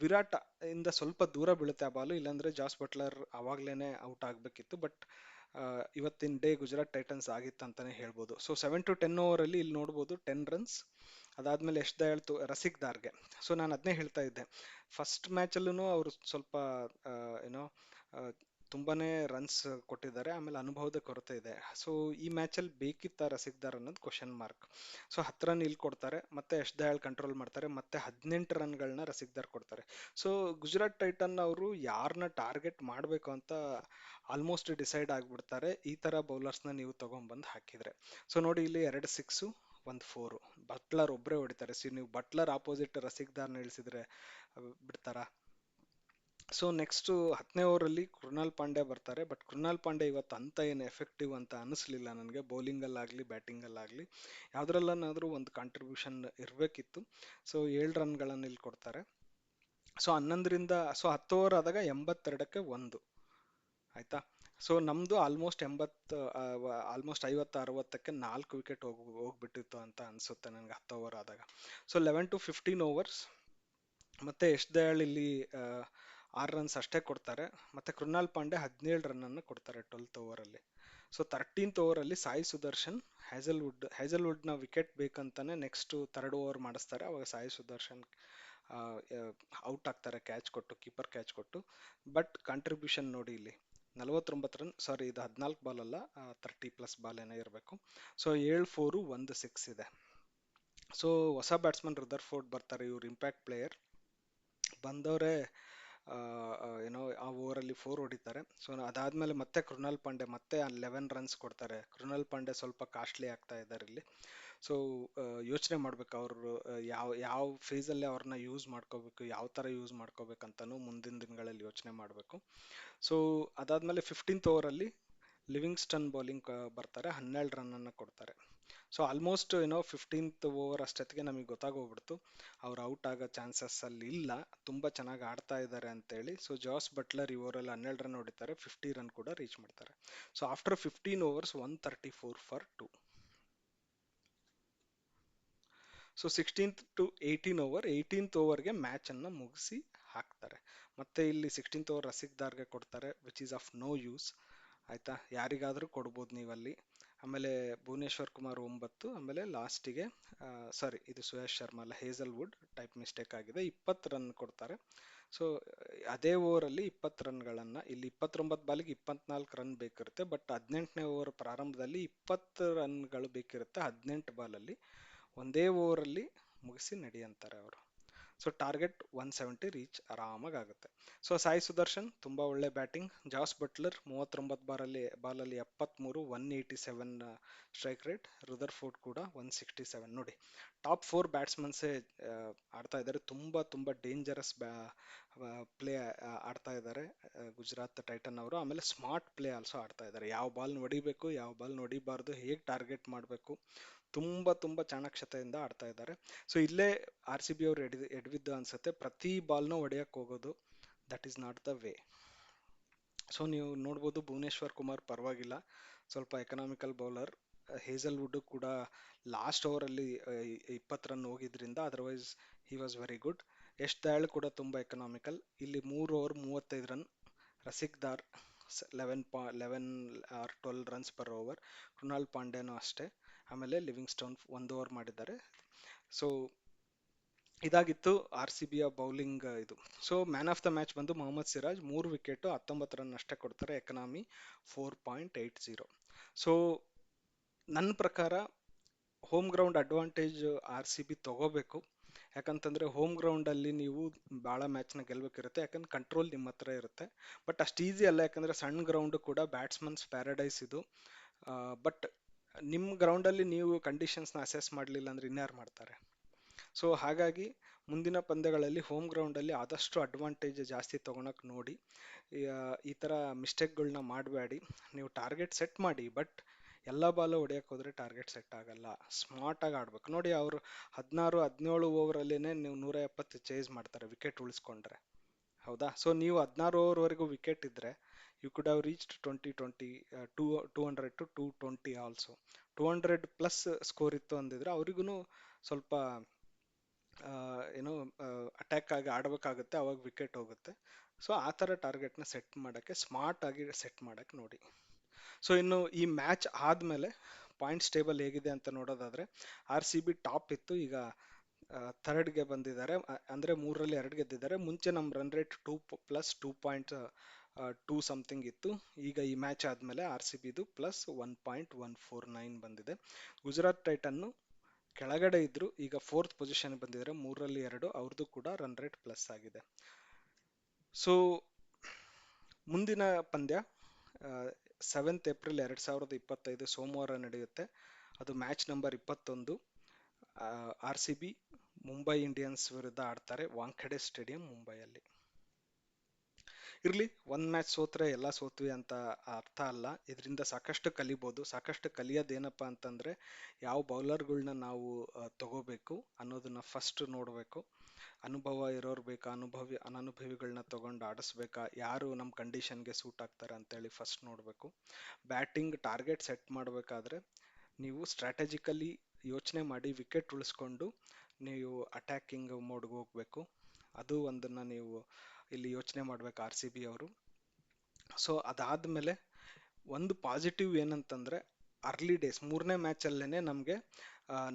ವಿರಾಟ್ ಇಂದ ಸ್ವಲ್ಪ ದೂರ ಬೀಳುತ್ತೆ ಆ ಬಾಲು, ಇಲ್ಲಾಂದ್ರೆ ಜಾಸ್ ಬಟ್ಲರ್ ಅವಾಗ್ಲೇನೆ ಔಟ್ ಆಗ್ಬೇಕಿತ್ತು. ಬಟ್ ಇವತ್ತಿನ ಡೇ ಗುಜರಾತ್ ಟೈಟನ್ಸ್ ಆಗಿತ್ತು ಅಂತಾನೆ ಹೇಳ್ಬೋದು. ಸೊ 7 to 10 ಓವರಲ್ಲಿ ಇಲ್ಲಿ ನೋಡ್ಬೋದು 10 ರನ್ಸ್. ಅದಾದ್ಮೇಲೆ ಯಶ್ ದಯಾಳ್ ರಸಿಕ್ ದಾರ್ಗೆ. ಸೊ ನಾನು ಅದನ್ನೇ ಹೇಳ್ತಾ ಇದ್ದೆ, ಫಸ್ಟ್ ಮ್ಯಾಚಲ್ಲೂ ಅವರು ಸ್ವಲ್ಪ ಏನೋ ತುಂಬಾನೇ ರನ್ಸ್ ಕೊಟ್ಟಿದ್ದಾರೆ, ಆಮೇಲೆ ಅನುಭವದ ಕೊರತೆ ಇದೆ. ಸೊ ಈ ಮ್ಯಾಚಲ್ಲಿ ಬೇಕಿತ್ತ ರಸಿಕ್ದಾರ್ ಅನ್ನೋದು ಕ್ವಶನ್ ಮಾರ್ಕ್. ಸೊ 10 ರನ್ ಇಲ್ಲಿ ಕೊಡ್ತಾರೆ, ಮತ್ತೆ ಯಶ್ ದಯಾಳ್ ಕಂಟ್ರೋಲ್ ಮಾಡ್ತಾರೆ, ಮತ್ತೆ 18 ರನ್ಗಳನ್ನ ರಸಿಕ್ದಾರ್ ಕೊಡ್ತಾರೆ. ಸೊ ಗುಜರಾತ್ ಟೈಟನ್ ಅವರು ಯಾರನ್ನ ಟಾರ್ಗೆಟ್ ಮಾಡಬೇಕು ಅಂತ ಆಲ್ಮೋಸ್ಟ್ ಡಿಸೈಡ್ ಆಗ್ಬಿಡ್ತಾರೆ, ಈ ತರ ಬೌಲರ್ಸ್ನ ನೀವು ತಗೊಂಡ್ಬಂದು ಹಾಕಿದ್ರೆ. ಸೊ ನೋಡಿ, ಇಲ್ಲಿ 2 6 ಒಂದು 4. ಬಟ್ಲರ್ ಒಬ್ಬರೇ ಹೊಡಿತಾರೆ. ನೀವು ಬಟ್ಲರ್ ಆಪೋಸಿಟ್ ರಸಿಕ್ದಾರ್ನ ಇಳಿಸಿದ್ರೆ ಬಿಡ್ತಾರಾ? ಸೊ ನೆಕ್ಸ್ಟ್ 10ನೇ ಓವರಲ್ಲಿ ಕೃಣಾಲ್ ಪಾಂಡ್ಯ ಬರ್ತಾರೆ. ಬಟ್ ಕೃಣಾಲ್ ಪಾಂಡ್ಯ ಇವತ್ತು ಅಂತ ಏನು ಎಫೆಕ್ಟಿವ್ ಅಂತ ಅನಿಸ್ಲಿಲ್ಲ ನನಗೆ. ಬೌಲಿಂಗಲ್ಲಾಗಲಿ ಬ್ಯಾಟಿಂಗಲ್ಲಾಗಲಿ ಯಾವುದ್ರಲ್ಲನಾದರೂ ಒಂದು ಕಾಂಟ್ರಿಬ್ಯೂಷನ್ ಇರಬೇಕಿತ್ತು. ಸೊ 7 ರನ್ಗಳನ್ನು ಇಲ್ಲಿ ಕೊಡ್ತಾರೆ. ಸೊ 10 ಓವರ್ ಆದಾಗ 82ಕ್ಕೆ 1 ಆಯ್ತಾ. ಸೊ ನಮ್ದು ಆಲ್ಮೋಸ್ಟ್ 50 60ಕ್ಕೆ 4 ವಿಕೆಟ್ ಹೋಗ್ಬಿಟ್ಟಿತ್ತು ಅಂತ ಅನ್ಸುತ್ತೆ ನನಗೆ 10 ಓವರ್ ಆದಾಗ. So 11 to 15 overs. ಮತ್ತೆ ಯಶ್ ದಯಾಳ್ ಇಲ್ಲಿ 6 ರನ್ಸ್ ಅಷ್ಟೇ ಕೊಡ್ತಾರೆ. ಮತ್ತೆ ಕೃಣಾಲ್ ಪಾಂಡೆ 17 ರನ್ ಕೊಡ್ತಾರೆ 12th ಓವರಲ್ಲಿ. ಸೊ 13th ಓವರಲ್ಲಿ ಸಾಯಿ ಸುದರ್ಶನ್ ಹ್ಯಾಸಲ್ವುಡ್ನ ವಿಕೆಟ್ ಬೇಕಂತಾನೆ ನೆಕ್ಸ್ಟ್ 3rd ಓವರ್ ಮಾಡಿಸ್ತಾರೆ. ಅವಾಗ ಸಾಯಿ ಸುದರ್ಶನ್ ಔಟ್ ಆಗ್ತಾರೆ ಕ್ಯಾಚ್ ಕೊಟ್ಟು, ಕೀಪರ್ ಕ್ಯಾಚ್ ಕೊಟ್ಟು. ಬಟ್ ಕಾಂಟ್ರಿಬ್ಯೂಷನ್ ನೋಡಿ ಇಲ್ಲಿ 49 ರನ್. ಸಾರಿ, ಇದು 14 ಬಾಲ್ ಅಲ್ಲ, 30+ ಬಾಲ್ ಏನೋ ಇರಬೇಕು. ಸೊ 7 4 1 6 ಇದೆ. ಸೊ ಹೊಸ ಬ್ಯಾಟ್ಸ್ಮನ್ ರುದರ್ಫೋರ್ಡ್ ಬರ್ತಾರೆ, ಇವ್ರು ಇಂಪ್ಯಾಕ್ಟ್ ಪ್ಲೇಯರ್. ಬಂದವರೇ ಏನೋ ಆ ಓವರಲ್ಲಿ 4 ಹೊಡಿತಾರೆ. ಸೊ ಅದಾದ್ಮೇಲೆ ಮತ್ತೆ ಕೃಣಾಲ್ ಪಾಂಡೆ ಮತ್ತೆ 11 ರನ್ಸ್ ಕೊಡ್ತಾರೆ. ಕೃಣಾಲ್ ಪಾಂಡೆ ಸ್ವಲ್ಪ ಕಾಸ್ಟ್ಲಿ ಆಗ್ತಾ ಇದ್ದಾರೆ ಇಲ್ಲಿ. ಸೊ ಯೋಚನೆ ಮಾಡ್ಬೇಕು ಅವರು ಯಾವ ಯಾವ ಫೇಸಲ್ಲಿ ಅವ್ರನ್ನ ಯೂಸ್ ಮಾಡ್ಕೋಬೇಕು, ಯಾವ ಥರ ಯೂಸ್ ಮಾಡ್ಕೋಬೇಕಂತನೂ ಮುಂದಿನ ದಿನಗಳಲ್ಲಿ ಯೋಚನೆ ಮಾಡಬೇಕು. ಸೊ ಅದಾದ್ಮೇಲೆ 15th ಓವರಲ್ಲಿ ಲಿವಿಂಗ್ಸ್ಟನ್ ಬೌಲಿಂಗ್ ಬರ್ತಾರೆ, 12 ರನ್ ಕೊಡ್ತಾರೆ. ಸೊ ಆಲ್ಮೋಸ್ಟ್ 15th ಓವರ್ ಅಷ್ಟೊತ್ತಿಗೆ ನಮಗೆ ಗೊತ್ತಾಗೋಗ್ಬಿಡ್ತು ಅವ್ರು ಔಟ್ ಆಗೋ ಚಾನ್ಸಸ್ ಅಲ್ಲಿ ಇಲ್ಲ, ತುಂಬಾ ಚೆನ್ನಾಗಿ ಆಡ್ತಾ ಇದ್ದಾರೆ ಅಂತೇಳಿ. ಸೊ ಜಾಸ್ ಬಟ್ಲರ್ ಈ ಓವರಲ್ಲಿ 12 ರನ್ ಹೊಡಿತಾರೆ, 50 ರನ್ ಕೂಡ ರೀಚ್ ಮಾಡ್ತಾರೆ. So after 15 overs 134 for 2. So 16 to 18 over, 18th ಓವರ್ಗೆ ಮ್ಯಾಚ್ ಅನ್ನ ಮುಗಿಸಿ ಹಾಕ್ತಾರೆ. ಮತ್ತೆ ಇಲ್ಲಿ 16th ಓವರ್ ರಸಿಕ್ ದಾರ್ಗೆ ಕೊಡ್ತಾರೆ, which is of no use. ಆಯ್ತಾ, ಯಾರಿಗಾದ್ರೂ ಕೊಡ್ಬೋದು ನೀವಲ್ಲಿ. ಆಮೇಲೆ ಭುವನೇಶ್ವರ್ ಕುಮಾರ್ 9, ಆಮೇಲೆ ಲಾಸ್ಟಿಗೆ ಸಾರಿ, ಇದು ಸುಯಶ್ ಶರ್ಮಾ ಅಲ್ಲ, ಹೇಸಲ್ವುಡ್ ಟೈಪ್ ಮಿಸ್ಟೇಕ್ ಆಗಿದೆ, 20 ರನ್ ಕೊಡ್ತಾರೆ. ಸೊ ಅದೇ ಓವರಲ್ಲಿ 20 ರನ್ಗಳನ್ನ, ಇಲ್ಲಿ 29 ಬಾಲಿಗೆ 24 ರನ್ ಬೇಕಿರುತ್ತೆ. ಬಟ್ 18ನೇ ಓವರ್ ಪ್ರಾರಂಭದಲ್ಲಿ 20 ರನ್ಗಳು ಬೇಕಿರುತ್ತೆ 18 ಬಾಲಲ್ಲಿ. ಒಂದೇ ಓವರಲ್ಲಿ ಮುಗಿಸಿ ನಡಿ ಅಂತಾರೆ ಅವರು. ಸೊ ಟಾರ್ಗೆಟ್ 170 ರೀಚ್ ಆರಾಮಾಗಿ ಆಗುತ್ತೆ. ಸೊ ಸಾಯಿ ಸುದರ್ಶನ್ ತುಂಬಾ ಒಳ್ಳೆ ಬ್ಯಾಟಿಂಗ್. ಜಾಸ್ ಬಟ್ಲರ್ 39 ಬಾಲಲ್ಲಿ 73, 187 ಸ್ಟ್ರೈಕ್ ರೇಟ್. ರುದರ್ಫೋರ್ಡ್ ಕೂಡ 167. ನೋಡಿ, ಟಾಪ್ 4 ಬ್ಯಾಟ್ಸ್ಮನ್ಸೇ ಆಡ್ತಾ ಇದ್ದಾರೆ. ತುಂಬಾ ತುಂಬಾ ಡೇಂಜರಸ್ ಪ್ಲೇ ಆಡ್ತಾ ಇದ್ದಾರೆ ಗುಜರಾತ್ ಟೈಟನ್ ಅವರು. ಆಮೇಲೆ ಸ್ಮಾರ್ಟ್ ಪ್ಲೇ ಆಲ್ಸೋ ಆಡ್ತಾ ಇದ್ದಾರೆ. ಯಾವ ಬಾಲ್ ಹೊಡಿಬೇಕು, ಯಾವ ಬಾಲ್ ಹೊಡಿಬಾರ್ದು, ಹೇಗೆ ಟಾರ್ಗೆಟ್ ಮಾಡಬೇಕು, ತುಂಬಾ ತುಂಬಾ ಚಾಣಾಕ್ಷತೆಯಿಂದ ಆಡ್ತಾ ಇದ್ದಾರೆ. ಸೊ ಇಲ್ಲೇ RCB ಅವರು ಎಡವಿದ್ದು ಅನ್ಸುತ್ತೆ. ಪ್ರತಿ ಬಾಲ್ನ ಹೊಡೆಯಕ್ಕೆ ಹೋಗೋದು, that is not the way. So ನೀವು ನೋಡ್ಬೋದು, ಭುವನೇಶ್ವರ್ ಕುಮಾರ್ ಪರವಾಗಿಲ್ಲ, ಸ್ವಲ್ಪ ಎಕನಾಮಿಕಲ್ ಬೌಲರ್. ಹೇಸಲ್ವುಡ್ ಕೂಡ ಲಾಸ್ಟ್ ಓವರಲ್ಲಿ 20 ರನ್ ಹೋಗಿದ್ರಿಂದ, otherwise he was very good. Yash Dayal ಕೂಡ ತುಂಬಾ ಎಕನಾಮಿಕಲ್. ಇಲ್ಲಿ 3 over 35 run. Rasikh Dar 11 or 12 runs per over. Krunal ಪಾಂಡ್ಯನೂ ಅಷ್ಟೇ. ಆಮೇಲೆ ಲಿವಿಂಗ್ ಸ್ಟೋನ್ 1 ಓವರ್ ಮಾಡಿದ್ದಾರೆ. ಸೊ ಇದಾಗಿತ್ತು ಆರ್ ಸಿ ಬಿಯ ಬೌಲಿಂಗ್ ಇದು. So man of the match ಬಂದು ಮೊಹಮ್ಮದ್ ಸಿರಾಜ್, 3 ವಿಕೆಟ್ 19 ರನ್ ಅಷ್ಟೇ ಕೊಡ್ತಾರೆ, ಎಕನಾಮಿ 4.80. ಸೊ ನನ್ನ ಪ್ರಕಾರ home ground advantage R C B ತಗೋಬೇಕು. ಯಾಕಂತಂದ್ರೆ ಹೋಮ್ ಗ್ರೌಂಡ್ ಅಲ್ಲಿ ನೀವು ಭಾಳ ಮ್ಯಾಚ್ನ ಗೆಲ್ಬೇಕಿರುತ್ತೆ, ಯಾಕಂದ್ರೆ ಕಂಟ್ರೋಲ್ ನಿಮ್ಮ ಹತ್ರ ಇರುತ್ತೆ. ಬಟ್ ಅಷ್ಟು ಈಸಿ ಅಲ್ಲ, ಯಾಕಂದ್ರೆ ಸಣ್ಣ ಗ್ರೌಂಡ್ ಕೂಡ ಬ್ಯಾಟ್ಸ್ಮನ್ಸ್ ಪ್ಯಾರಡೈಸ್ ಇದು. ಬಟ್ ನಿಮ್ಮ ಗ್ರೌಂಡಲ್ಲಿ ನೀವು ಕಂಡೀಷನ್ಸ್ನ ಅಸೆಸ್ ಮಾಡಲಿಲ್ಲ ಅಂದ್ರೆ ಇನ್ಯಾರು ಮಾಡ್ತಾರೆ? ಸೊ ಹಾಗಾಗಿ ಮುಂದಿನ ಪಂದ್ಯಗಳಲ್ಲಿ ಹೋಮ್ ಗ್ರೌಂಡಲ್ಲಿ ಆದಷ್ಟು ಅಡ್ವಾಂಟೇಜ್ ಜಾಸ್ತಿ ತೊಗೊಳಕ್ ನೋಡಿ. ಈ ಥರ ಮಿಸ್ಟೇಕ್ಗಳನ್ನ ಮಾಡಬೇಡಿ. ನೀವು ಟಾರ್ಗೆಟ್ ಸೆಟ್ ಮಾಡಿ, ಬಟ್ ಎಲ್ಲ ಬಾಲು ಹೊಡೆಯಕ್ಕೆ ಹೋದ್ರೆ ಟಾರ್ಗೆಟ್ ಸೆಟ್ ಆಗಲ್ಲ. ಸ್ಮಾರ್ಟ್ ಆಗಿ ಆಡ್ಬೇಕು. ನೋಡಿ, ಅವರು 16-17 ಓವರಲ್ಲೇನೆ ನೀವು 170 ಚೇಸ್ ಮಾಡ್ತಾರೆ ವಿಕೆಟ್ ಉಳಿಸ್ಕೊಂಡ್ರೆ. ಹೌದಾ? ಸೊ ನೀವು 16 ಓವರ್ವರೆಗೂ ವಿಕೆಟ್ ಇದ್ರೆ you could have reached 20-20, 200 to 220 also. 200 plus score ಇತ್ತು ಅಂದಿದ್ರೆ ಅವರಿಗೂ ಸ್ವಲ್ಪ ಏನೋ ಅಟ್ಯಾಕ್ ಆಗಿ ಆಡಬೇಕಾಗುತ್ತೆ, ಅವಾಗ ವಿಕೆಟ್ ಹೋಗುತ್ತೆ. ಸೊ ಆ ಥರ ಟಾರ್ಗೆಟ್ನ ಸೆಟ್ ಮಾಡೋಕ್ಕೆ, ಸ್ಮಾರ್ಟ್ ಆಗಿ ಸೆಟ್ ಮಾಡೋಕ್ಕೆ ನೋಡಿ. ಸೊ ಇನ್ನು ಈ ಮ್ಯಾಚ್ ಆದಮೇಲೆ ಪಾಯಿಂಟ್ಸ್ ಟೇಬಲ್ ಹೇಗಿದೆ ಅಂತ ನೋಡೋದಾದ್ರೆ, ಆರ್ ಸಿ ಬಿ ಟಾಪ್ ಇತ್ತು, ಈಗ ಥರ್ಡ್ಗೆ ಬಂದಿದ್ದಾರೆ. ಅಂದರೆ 3ರಲ್ಲಿ 2 ಗೆದ್ದಿದ್ದಾರೆ. ಮುಂಚೆ ನಮ್ಮ ರನ್ ರೇಟ್ 2+2.2 ಸಮಥಿಂಗ್ ಇತ್ತು. ಈಗ ಈ ಮ್ಯಾಚ್ ಆದಮೇಲೆ ಆರ್ ಸಿ ಬಿದು +1.149 ಬಂದಿದೆ. ಗುಜರಾತ್ ಟೈಟನ್ನು ಕೆಳಗಡೆ ಇದ್ರು, ಈಗ 4th ಪೊಸಿಷನ್ ಬಂದಿದ್ದಾರೆ, 3ರಲ್ಲಿ 2, ಅವ್ರದ್ದು ಕೂಡ ರನ್ ರೇಟ್ ಪ್ಲಸ್ ಆಗಿದೆ. ಸೊ ಮುಂದಿನ ಪಂದ್ಯ 7th ಏಪ್ರಿಲ್ 2025 ಸೋಮವಾರ ನಡೆಯುತ್ತೆ. ಅದು match number 21. R C B Mumbai Indians ವಿರುದ್ಧ ಆಡ್ತಾರೆ, ವಾಂಖೆಡೆ ಸ್ಟೇಡಿಯಂ ಮುಂಬೈಯಲ್ಲಿ. ಇರ್ಲಿ, ಒಂದ್ ಮ್ಯಾಚ್ ಸೋತ್ರೆ ಎಲ್ಲ ಸೋತ್ವಿ ಅಂತ ಅರ್ಥ ಅಲ್ಲ. ಇದರಿಂದ ಸಾಕಷ್ಟು ಕಲಿಬೋದು. ಸಾಕಷ್ಟು ಕಲಿಯೋದೇನಪ್ಪ ಅಂತಂದ್ರೆ, ಯಾವ ಬೌಲರ್ಗಳನ್ನ ನಾವು ತಗೋಬೇಕು ಅನ್ನೋದನ್ನ ಫಸ್ಟ್ ನೋಡಬೇಕು. ಅನುಭವ ಇರೋರು ಬೇಕಾ, ಅನನುಭವಿಗಳನ್ನ ತಗೊಂಡು ಆಡಿಸ್ಬೇಕಾ, ಯಾರು ನಮ್ಮ ಕಂಡೀಷನ್ಗೆ ಸೂಟ್ ಆಗ್ತಾರೆ ಅಂತೇಳಿ ಫಸ್ಟ್ ನೋಡಬೇಕು. ಬ್ಯಾಟಿಂಗ್ ಟಾರ್ಗೆಟ್ ಸೆಟ್ ಮಾಡಬೇಕಾದ್ರೆ ನೀವು ಸ್ಟ್ರಾಟಜಿಕಲಿ ಯೋಚನೆ ಮಾಡಿ ವಿಕೆಟ್ ಉಳಿಸ್ಕೊಂಡು ನೀವು ಅಟ್ಯಾಕಿಂಗ್ ಮೋಡ್ಗೆ ಹೋಗ್ಬೇಕು. ಅದು ಒಂದನ್ನ ನೀವು ಇಲ್ಲಿ ಯೋಚನೆ ಮಾಡ್ಬೇಕು ಆರ್ ಸಿ ಬಿ ಅವರು. ಸೊ ಅದಾದ್ಮೇಲೆ ಒಂದು ಪಾಸಿಟಿವ್ ಏನಂತಂದ್ರೆ, ಅರ್ಲಿ ಡೇಸ್ 3ನೇ ಮ್ಯಾಚ್ ಅಲ್ಲೇನೆ ನಮಗೆ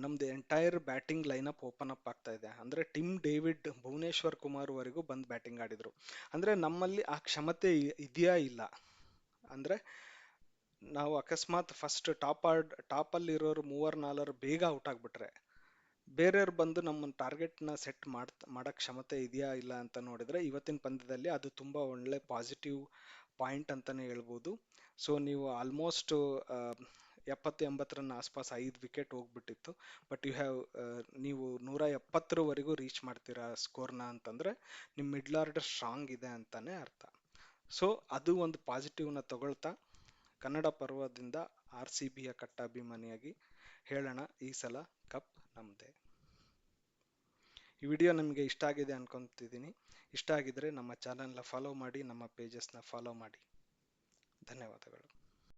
ನಮ್ದು entire batting lineup open up ಆಗ್ತಾ ಇದೆ. ಅಂದ್ರೆ ಟಿಮ್ ಡೇವಿಡ್, ಭುವನೇಶ್ವರ್ ಕುಮಾರ್ ವರೆಗೂ ಬಂದು ಬ್ಯಾಟಿಂಗ್ ಆಡಿದ್ರು. ಅಂದ್ರೆ ನಮ್ಮಲ್ಲಿ ಆ ಕ್ಷಮತೆ ಇದೆಯಾ ಇಲ್ಲ ಅಂದ್ರೆ, ನಾವು ಅಕಸ್ಮಾತ್ ಫಸ್ಟ್ ಟಾಪಲ್ಲಿ ಇರೋರು 3-4 ಬೇಗ ಔಟ್ ಆಗ್ಬಿಟ್ರೆ, ಬೇರೆಯವ್ರು ಬಂದು ನಮ್ಮ ಟಾರ್ಗೆಟ್ನ ಸೆಟ್ ಮಾಡಕ್ ಕ್ಷಮತೆ ಇದೆಯಾ ಇಲ್ಲ ಅಂತ ನೋಡಿದ್ರೆ, ಇವತ್ತಿನ ಪಂದ್ಯದಲ್ಲಿ ಅದು ತುಂಬಾ ಒಳ್ಳೆ ಪಾಸಿಟಿವ್ ಪಾಯಿಂಟ್ ಅಂತಾನೆ ಹೇಳ್ಬೋದು. ಸೊ ನೀವು ಆಲ್ಮೋಸ್ಟ್ 70-80 ರನ್ ಆಸ್ಪಾಸ್ 5 ವಿಕೆಟ್ ಹೋಗ್ಬಿಟ್ಟಿತ್ತು. ಬಟ್ ನೀವು 170ವರೆಗೂ ರೀಚ್ ಮಾಡ್ತೀರಾ ಸ್ಕೋರ್ನ ಅಂತಂದ್ರೆ ನಿಮ್ಮ ಮಿಡ್ಲ್ ಆರ್ಡರ್ ಸ್ಟ್ರಾಂಗ್ ಇದೆ ಅಂತಾನೆ ಅರ್ಥ. ಸೊ ಅದು ಒಂದು ಪಾಸಿಟಿವ್ನ ತಗೊಳ್ತಾ, ಕನ್ನಡ ಪರ್ವದಿಂದ ಆರ್ ಸಿ ಬಿಯ ಕಟ್ಟಾಭಿಮಾನಿಯಾಗಿ ಹೇಳೋಣ, ಈ ಸಲ ಕಪ್ ನಮ್ದೇ. ಈ ವಿಡಿಯೋ ನಿಮಗೆ ಇಷ್ಟ ಆಗಿದೆ ಅನ್ಕೊಂತಿದ್ದೀನಿ. ಇಷ್ಟ ಆಗಿದ್ರೆ ನಮ್ಮ ಚಾನಲ್ನ ಫಾಲೋ ಮಾಡಿ, ನಮ್ಮ ಪೇಜಸ್ನ ಫಾಲೋ ಮಾಡಿ. ಧನ್ಯವಾದಗಳು.